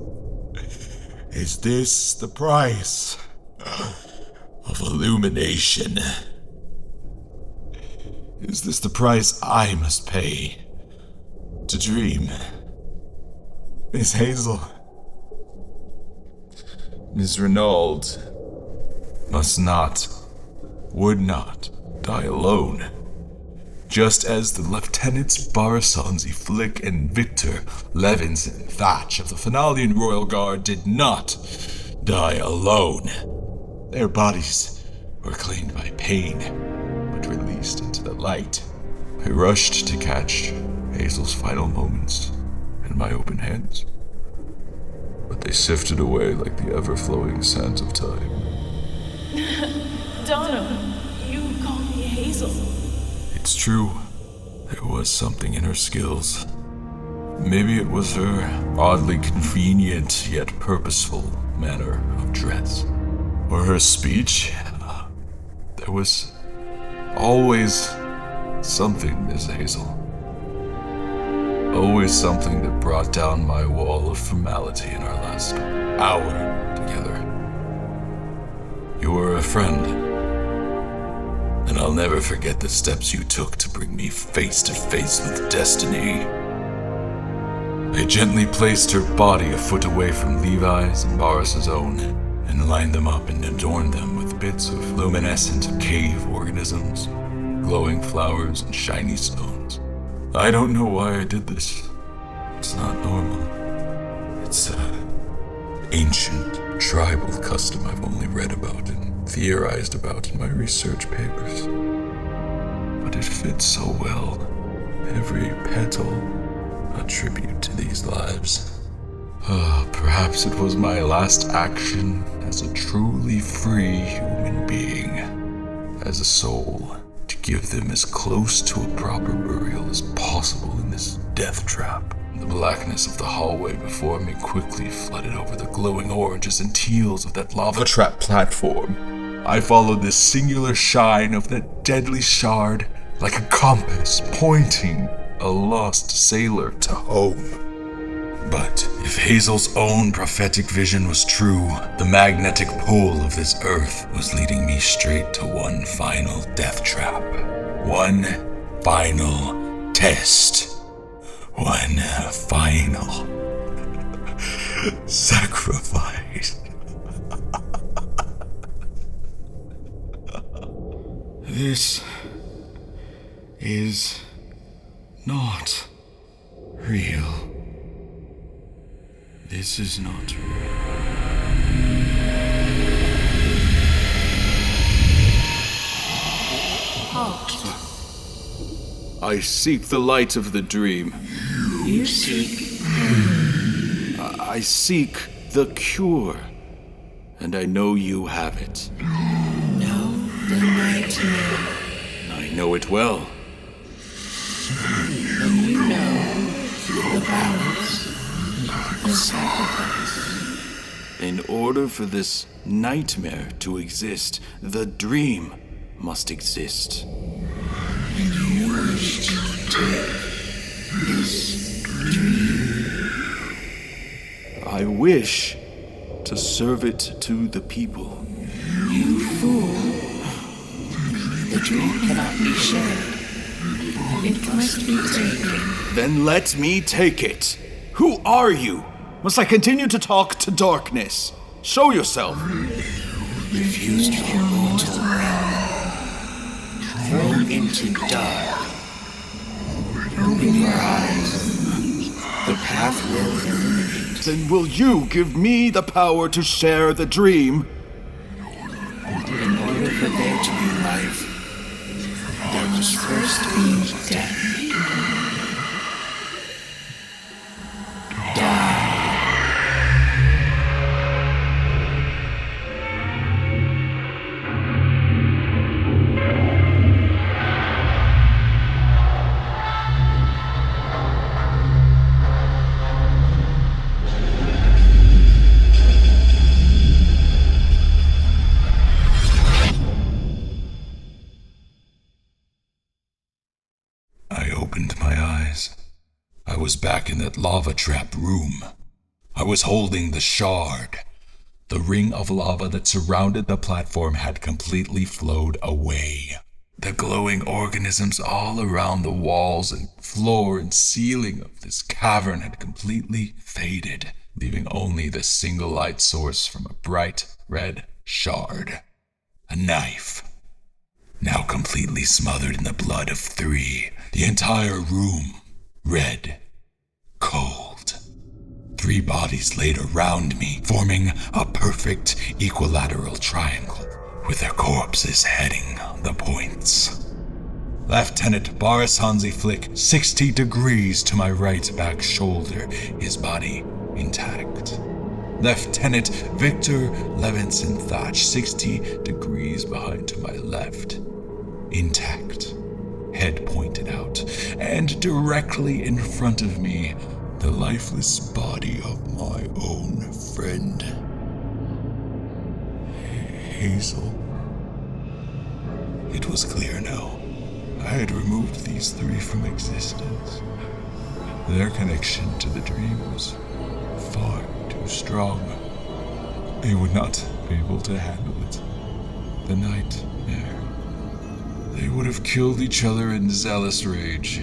this the price of illumination? Is this the price I must pay to dream? Miss Hazel, Miss Renault would not die alone. Just as the Lieutenants Barasonzi, Flick, and Victor Levinson Thatch of the Fenalian Royal Guard did not die alone. Their bodies were claimed by pain, but released into the light. I rushed to catch Hazel's final moments in my open hands, but they sifted away like the ever-flowing sands of time. Dono, you call me Hazel. It's true, there was something in her skills. Maybe it was her oddly convenient yet purposeful manner of dress, or her speech. There was always something, Miss Hazel. Always something that brought down my wall of formality in our last hour together. You were a friend, and I'll never forget the steps you took to bring me face to face with destiny. I gently placed her body a foot away from Levi's and Boris's own, and lined them up and adorned them with bits of luminescent cave organisms, glowing flowers, and shiny stones. I don't know why I did this. It's not normal. It's an ancient tribal custom I've only read about and theorized about in my research papers. But it fits so well. Every petal a tribute to these lives. Perhaps it was my last action as a truly free human being, as a soul, to give them as close to a proper burial as possible in this death trap. The blackness of the hallway before me quickly flooded over the glowing oranges and teals of that lava trap platform. I followed the singular shine of that deadly shard like a compass pointing a lost sailor to home. But if Hazel's own prophetic vision was true, the magnetic pull of this earth was leading me straight to one final death trap. One final test. One final sacrifice. This is not real. This is not real. I seek the light of the dream. You seek. I seek the cure. And I know you have it. No, the nightmare. I know it well. And you know the balance, the sacrifice. In order for this nightmare to exist, the dream must exist. And you wish to take this dream. I wish to serve it to the people. You fool. The dream cannot be shared. It must be taken. Then let me take it. Who are you? Must I continue to talk to darkness? Show yourself. Refuse your mortal realm. Thrown into dark. Open your eyes. The path will illuminate. Then will you give me the power to share the dream? In order for there to be life, there must first be death. I opened my eyes. I was back in that lava trap room. I was holding the shard. The ring of lava that surrounded the platform had completely flowed away. The glowing organisms all around the walls and floor and ceiling of this cavern had completely faded, leaving only the single light source from a bright red shard. A knife. Now completely smothered in the blood of 3. The entire room, red, cold. 3 bodies laid around me, forming a perfect equilateral triangle, with their corpses heading the points. Lieutenant Boris Hansi Flick, 60 degrees to my right back shoulder, his body intact. Lieutenant Victor Levinson Thatch, 60 degrees behind to my left, intact, head pointed out, and directly in front of me, the lifeless body of my own friend, Hazel. It was clear now. I had removed these 3 from existence. Their connection to the dream was far too strong. They would not be able to handle it. The nightmare. They would have killed each other in zealous rage.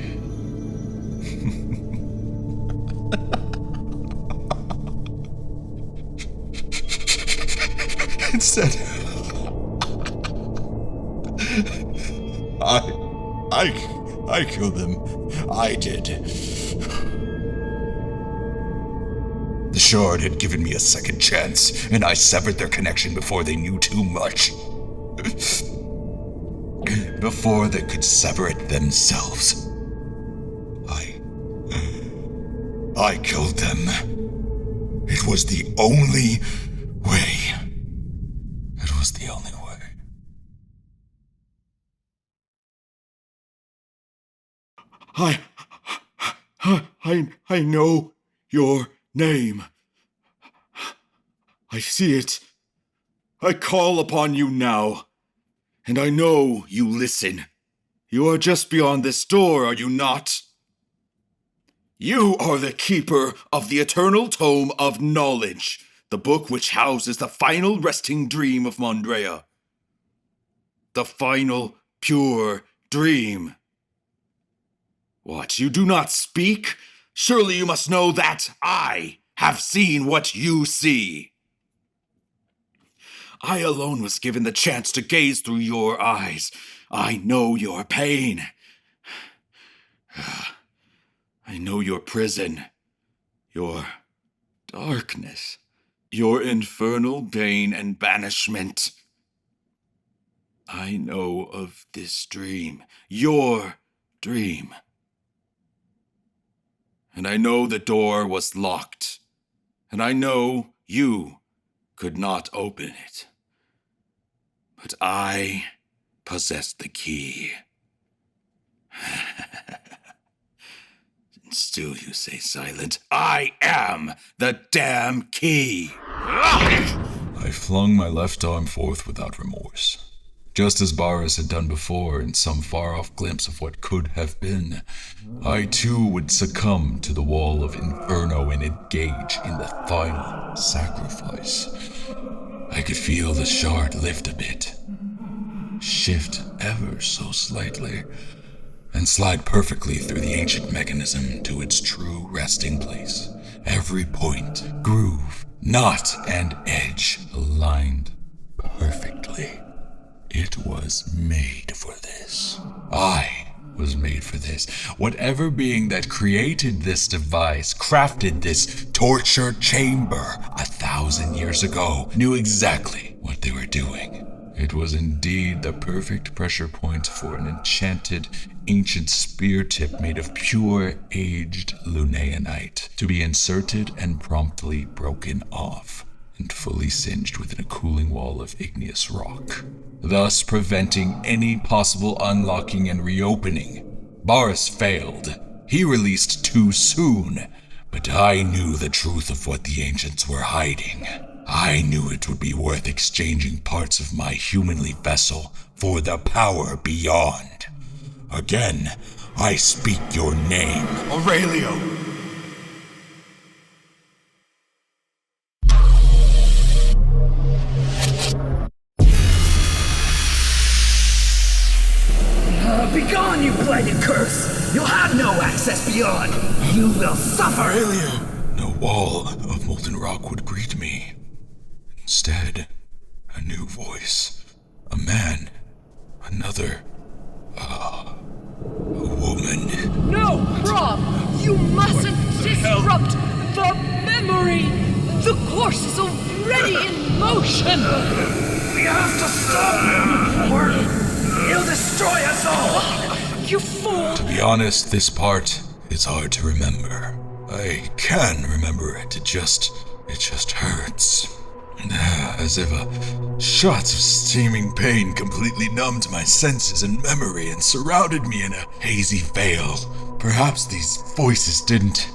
Instead, I killed them. I did. The shard had given me a second chance, and I severed their connection before they knew too much. Before they could sever it themselves. I killed them. It was the only way. It was the only way. I know your name. I see it. I call upon you now. And I know you listen. You are just beyond this door, are you not? You are the keeper of the eternal tome of knowledge, the book which houses the final resting dream of Mondrea. The final pure dream. What, you do not speak? Surely you must know that I have seen what you see. I alone was given the chance to gaze through your eyes. I know your pain. I know your prison, your darkness, your infernal bane and banishment. I know of this dream, your dream. And I know the door was locked, and I know you could not open it. But I possess the key. Still you say silent. I am the damn key. I flung my left arm forth without remorse. Just as Barres had done before in some far-off glimpse of what could have been, I too would succumb to the wall of Inferno and engage in the final sacrifice. I could feel the shard lift a bit, shift ever so slightly, and slide perfectly through the ancient mechanism to its true resting place. Every point, groove, knot, and edge aligned perfectly. It was made for this. I was made for this. Whatever being that created this device, crafted this torture chamber 1,000 years ago, knew exactly what they were doing. It was indeed the perfect pressure point for an enchanted, ancient spear tip made of pure, aged Lunaeanite to be inserted and promptly broken off, and fully singed within a cooling wall of igneous rock, thus preventing any possible unlocking and reopening. Barres failed. He released too soon, but I knew the truth of what the ancients were hiding. I knew it would be worth exchanging parts of my humanly vessel for the power beyond. Again, I speak your name. Aurelio! Begone, you blighted curse! You'll have no access beyond! You will suffer! Aurelio! No wall of molten rock would greet me. Instead, a new voice. A man. Another. A woman. No, Rob! You mustn't disrupt the memory! The course is already in motion! We have to stop him! Or he'll destroy us all! You fool! To be honest, this part is hard to remember. I can remember it. It just hurts. As if a shot of steaming pain completely numbed my senses and memory and surrounded me in a hazy veil. Perhaps these voices didn't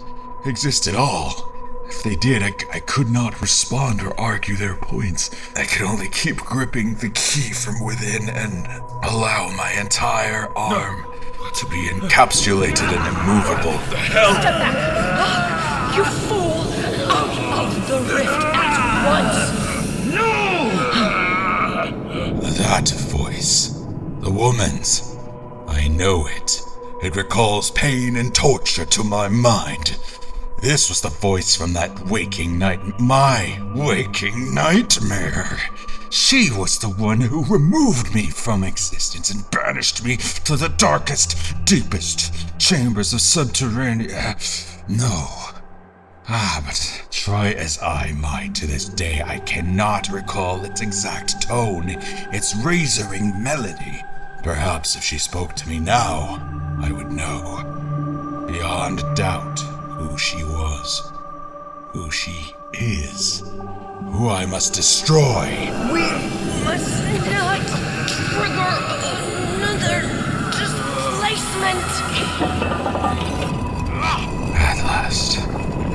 exist at all. If they did, I could not respond or argue their points. I could only keep gripping the key from within and allow my entire arm to be encapsulated and immovable. Step back! You fool! Out of the rift at once! That voice. The woman's. I know it. It recalls pain and torture to my mind. This was the voice from that waking night. My waking nightmare. She was the one who removed me from existence and banished me to the darkest, deepest chambers of subterranean. No. But try as I might to this day, I cannot recall its exact tone, its razoring melody. Perhaps if she spoke to me now, I would know, beyond doubt, who she was, who she is, who I must destroy. We must not trigger another displacement. At last,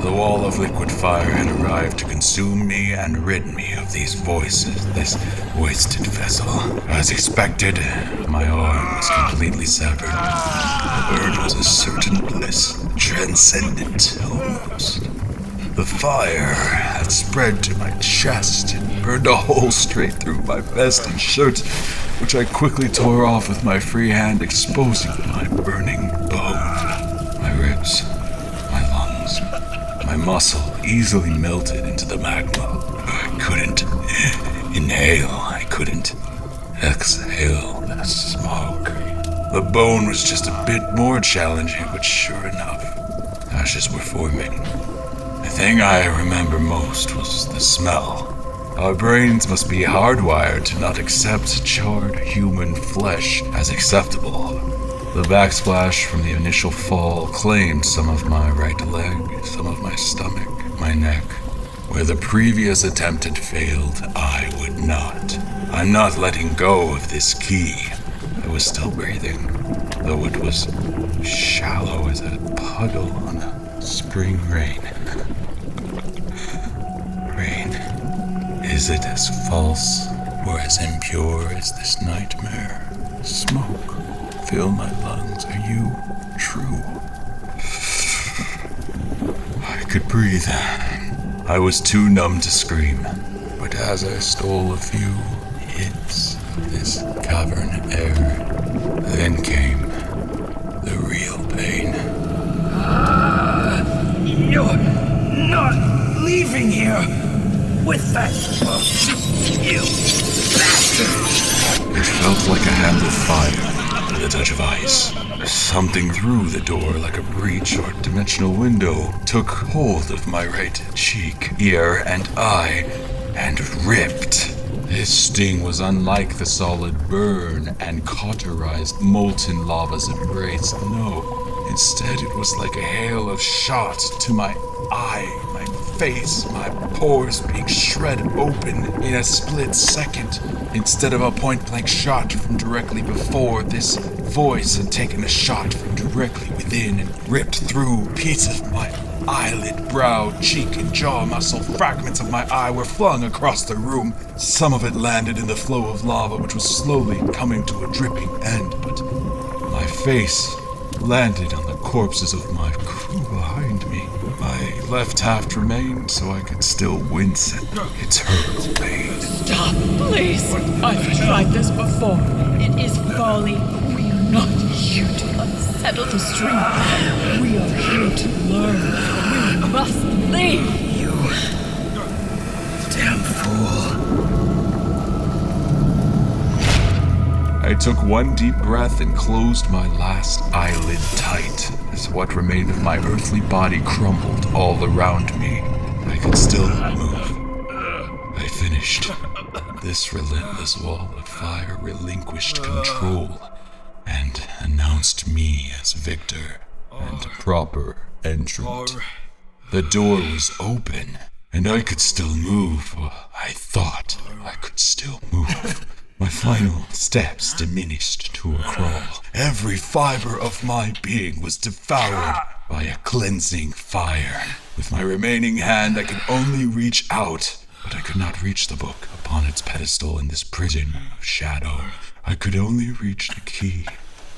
the wall of liquid fire had arrived to consume me and rid me of these voices, this wasted vessel. As expected, my arm was completely severed. The burn was a certain bliss, transcendent almost. The fire had spread to my chest and burned a hole straight through my vest and shirt, which I quickly tore off with my free hand, exposing my burning bone. muscle easily melted into the magma. I couldn't inhale. I couldn't exhale the smoke. The bone was just a bit more challenging, but sure enough, ashes were forming. The thing I remember most was the smell. Our brains must be hardwired to not accept charred human flesh as acceptable. The backsplash from the initial fall claimed some of my right leg, some of my stomach, my neck. Where the previous attempt had failed, I would not. I'm not letting go of this key. I was still breathing, though it was shallow as a puddle on a spring rain. Rain. Is it as false or as impure as this nightmare? Smoke. Fill my lungs. Are you true? I could breathe. I was too numb to scream, but as I stole a few hits of this cavern air, then came the real pain. You're not leaving here with that book, you bastard! It felt like a hand of fire. The touch of ice. Something through the door like a breach or dimensional window took hold of my right cheek, ear, and eye, and ripped. This sting was unlike the solid burn and cauterized molten lava's embrace. No, instead it was like a hail of shot to my eye, my face, my pores being shred open in a split second. Instead of a point-blank shot from directly before, this voice had taken a shot from directly within and ripped through pieces of my eyelid, brow, cheek, and jaw muscle. Fragments of my eye were flung across the room. Some of it landed in the flow of lava, which was slowly coming to a dripping end, but my face landed on the corpses of my crew behind me. My left half remained, so I could still wince at its hurled pain. Stop, please. I've tried this before. It is folly. We are not here to unsettle the stream. We are here to learn. We must leave. You damn fool. I took one deep breath and closed my last eyelid tight as what remained of my earthly body crumbled all around me. I could still move. I finished. This relentless wall of fire relinquished control and announced me as victor and proper entrant. The door was open, and I could still move. I thought I could still move. My final steps diminished to a crawl. Every fiber of my being was devoured by a cleansing fire. With my remaining hand, I could only reach out, but I could not reach the book upon its pedestal in this prison of shadow. I could only reach the key,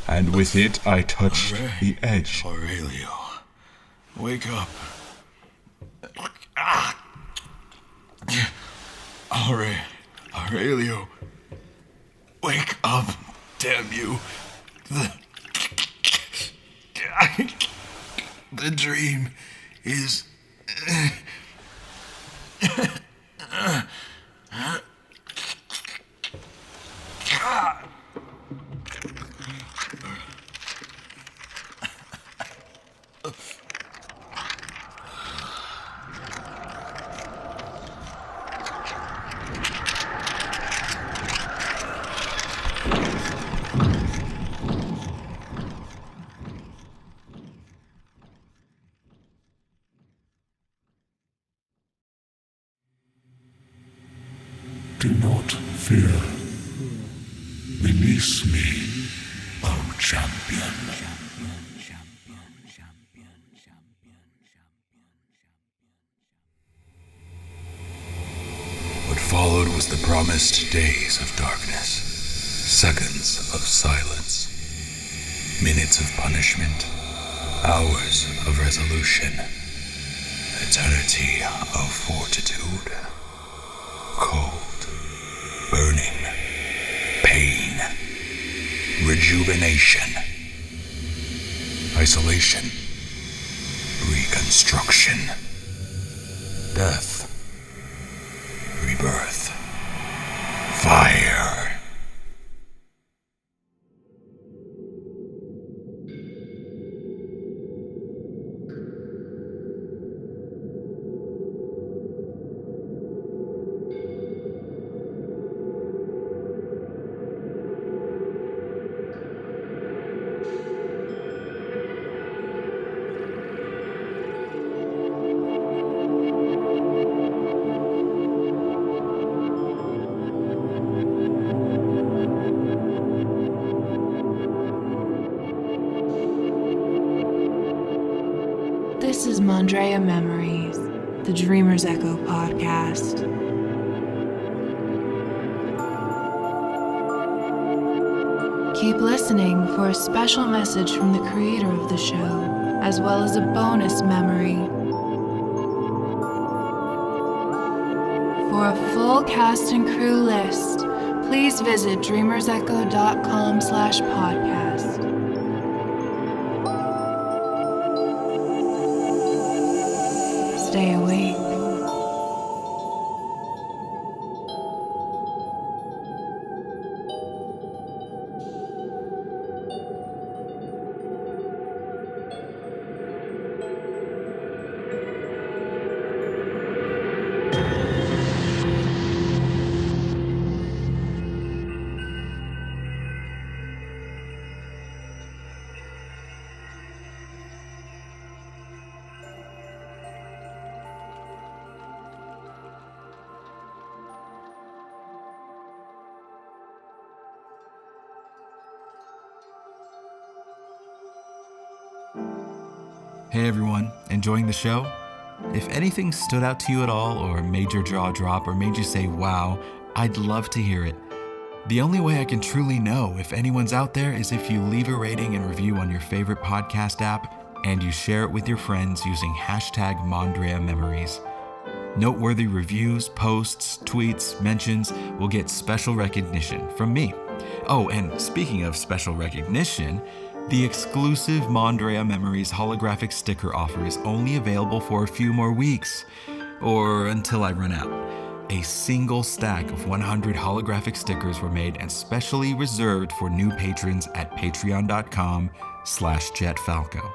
and with it I touched the edge. Aurelio, wake up. Aurelio, wake up, damn you. The dream is... Do not fear. Release me, O champion. What followed was the promised days of darkness, seconds of silence, minutes of punishment, hours of resolution, eternity of fortitude. Cold, burning, pain, rejuvenation, isolation, reconstruction. Death. Rebirth. Fire. This is Mondrea Memories, the Dreamer's Echo podcast. Keep listening for a special message from the creator of the show, as well as a bonus memory. For a full cast and crew list, please visit dreamersecho.com/podcast. Stay awake. Hey everyone, enjoying the show? If anything stood out to you at all, or made your jaw drop, or made you say wow, I'd love to hear it. The only way I can truly know if anyone's out there is if you leave a rating and review on your favorite podcast app, and you share it with your friends using hashtag Mondrea Memories. Noteworthy reviews, posts, tweets, mentions will get special recognition from me. Oh, and speaking of special recognition, the exclusive Mondrea Memories holographic sticker offer is only available for a few more weeks, or until I run out. A single stack of 100 holographic stickers were made and specially reserved for new patrons at patreon.com/JetFalco.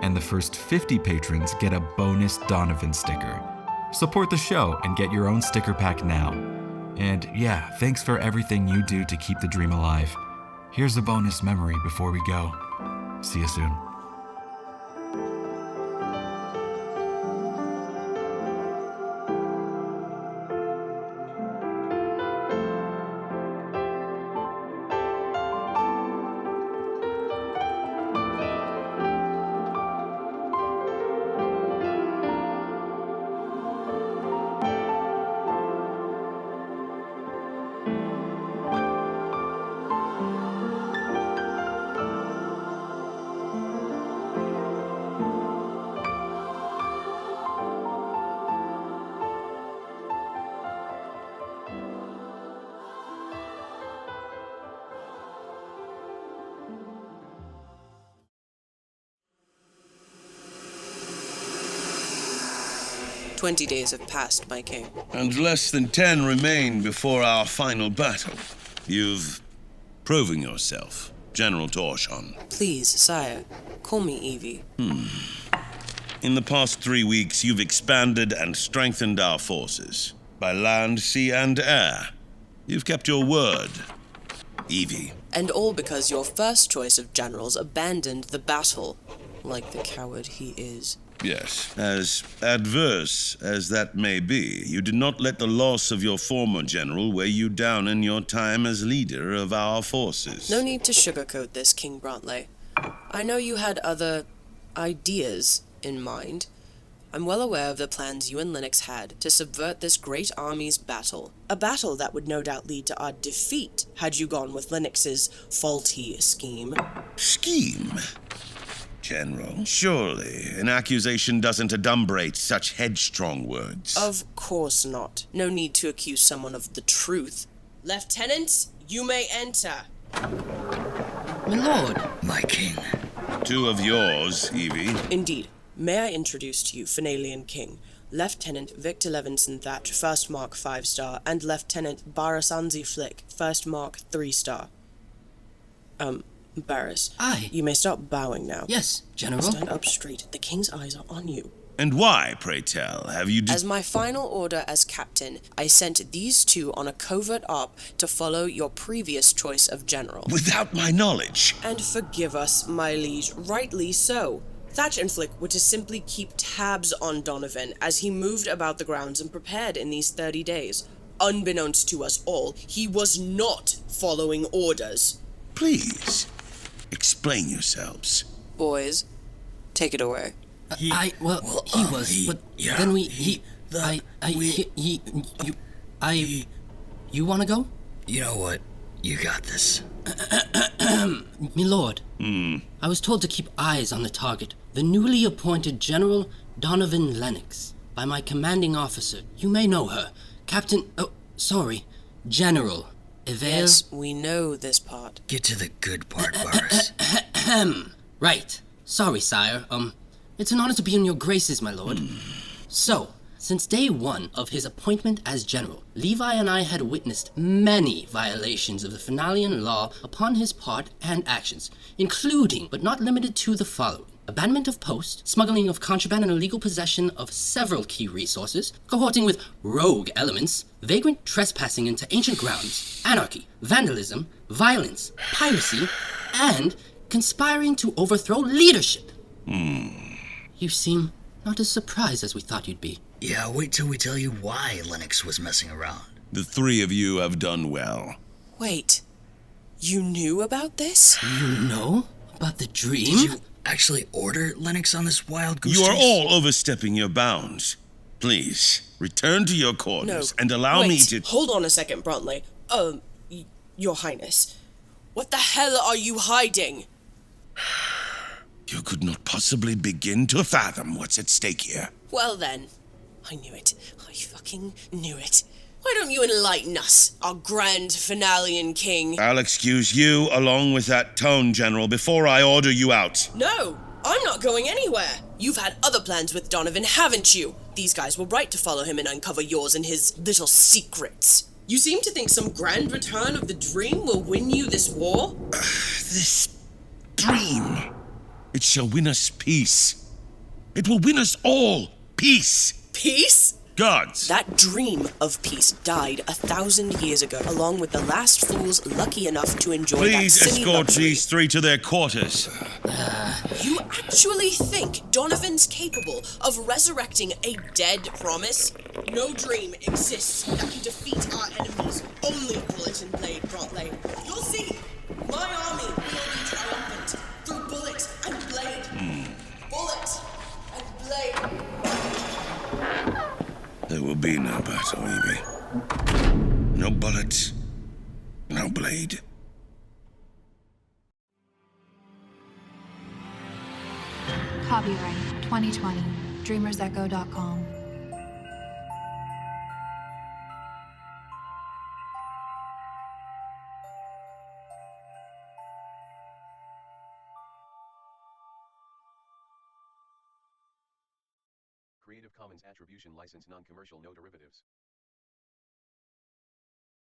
And the first 50 patrons get a bonus Donovan sticker. Support the show and get your own sticker pack now. And yeah, thanks for everything you do to keep the dream alive. Here's a bonus memory before we go. See you soon. "20 days have passed, my king. And less than 10 remain before our final battle. You've proven yourself, General Torshon. Please, sire, call me Evie. In the past 3 weeks, you've expanded and strengthened our forces. By land, sea, and air. You've kept your word, Evie. And all because your first choice of generals abandoned the battle, like the coward he is. Yes, as adverse as that may be, you did not let the loss of your former general weigh you down in your time as leader of our forces. No need to sugarcoat this, King Brantley. I know you had other ideas in mind. I'm well aware of the plans you and Lennox had to subvert this great army's battle. A battle that would no doubt lead to our defeat had you gone with Lennox's faulty scheme. Scheme? General, surely an accusation doesn't adumbrate such headstrong words. Of course not. No need to accuse someone of the truth. Lieutenants, you may enter. My lord. My king. 2 of yours, Evie. Indeed. May I introduce to you Phenalian King, Lieutenant Victor Levinson Thatch, 1st Mark 5-star, and Lieutenant Barasanzi Flick, 1st Mark 3-star. Barris. Aye. You may stop bowing now. Yes, General. Stand up straight. The king's eyes are on you. And why, pray tell, have you... As my final order as captain, I sent these two on a covert op to follow your previous choice of general. Without my knowledge? And forgive us, my liege, rightly so. Thatch and Flick were to simply keep tabs on Donovan as he moved about the grounds and prepared in these 30 days. Unbeknownst to us all, he was not following orders. Please, explain yourselves. Boys, take it away. He was, but yeah, then you wanna go? You know what? You got this. Me lord. I was told to keep eyes on the target, the newly appointed General Donovan Lennox, by my commanding officer. You may know her, General Evail. Yes, we know this part. Get to the good part, Boris. Right. Sorry, sire. It's an honor to be in your graces, my lord. So, since day one of his appointment as general, Levi and I had witnessed many violations of the Fenalian law upon his part and actions, including, but not limited to, the following: abandonment of post, smuggling of contraband and illegal possession of several key resources, cohorting with rogue elements, vagrant trespassing into ancient grounds, anarchy, vandalism, violence, piracy, and conspiring to overthrow leadership. You seem not as surprised as we thought you'd be. Yeah, wait till we tell you why Lennox was messing around. The three of you have done well. Wait, you knew about this? You know about the dream? Did you actually order Lennox on this wild goose You are chase? all overstepping your bounds. Please, return to your quarters and allow me to... Hold on a second, Bruntley. Your Highness. What the hell are you hiding? You could not possibly begin to fathom what's at stake here. Well then, I knew it. I fucking knew it. Why don't you enlighten us, our grand Fenalian king? I'll excuse you along with that tone, General, before I order you out. No, I'm not going anywhere. You've had other plans with Donovan, haven't you? These guys were right to follow him and uncover yours and his little secrets. You seem to think some grand return of the dream will win you this war? This dream... It shall win us peace. It will win us all peace. Peace? Gods. That dream of peace died 1,000 years ago, along with the last fools lucky enough to enjoy Please that silly escort luxury. these three to their quarters. You actually think Donovan's capable of resurrecting a dead promise? No dream exists that can defeat our enemies. Only bullet and blade, Bruntley. You'll see. My army will be triumphant through bullet and blade. Bullet and blade. There will be no battle, Evie. No bullet, no blade. Copyright 2020. DreamersEcho.com. Creative Commons Attribution License Non-Commercial No Derivatives.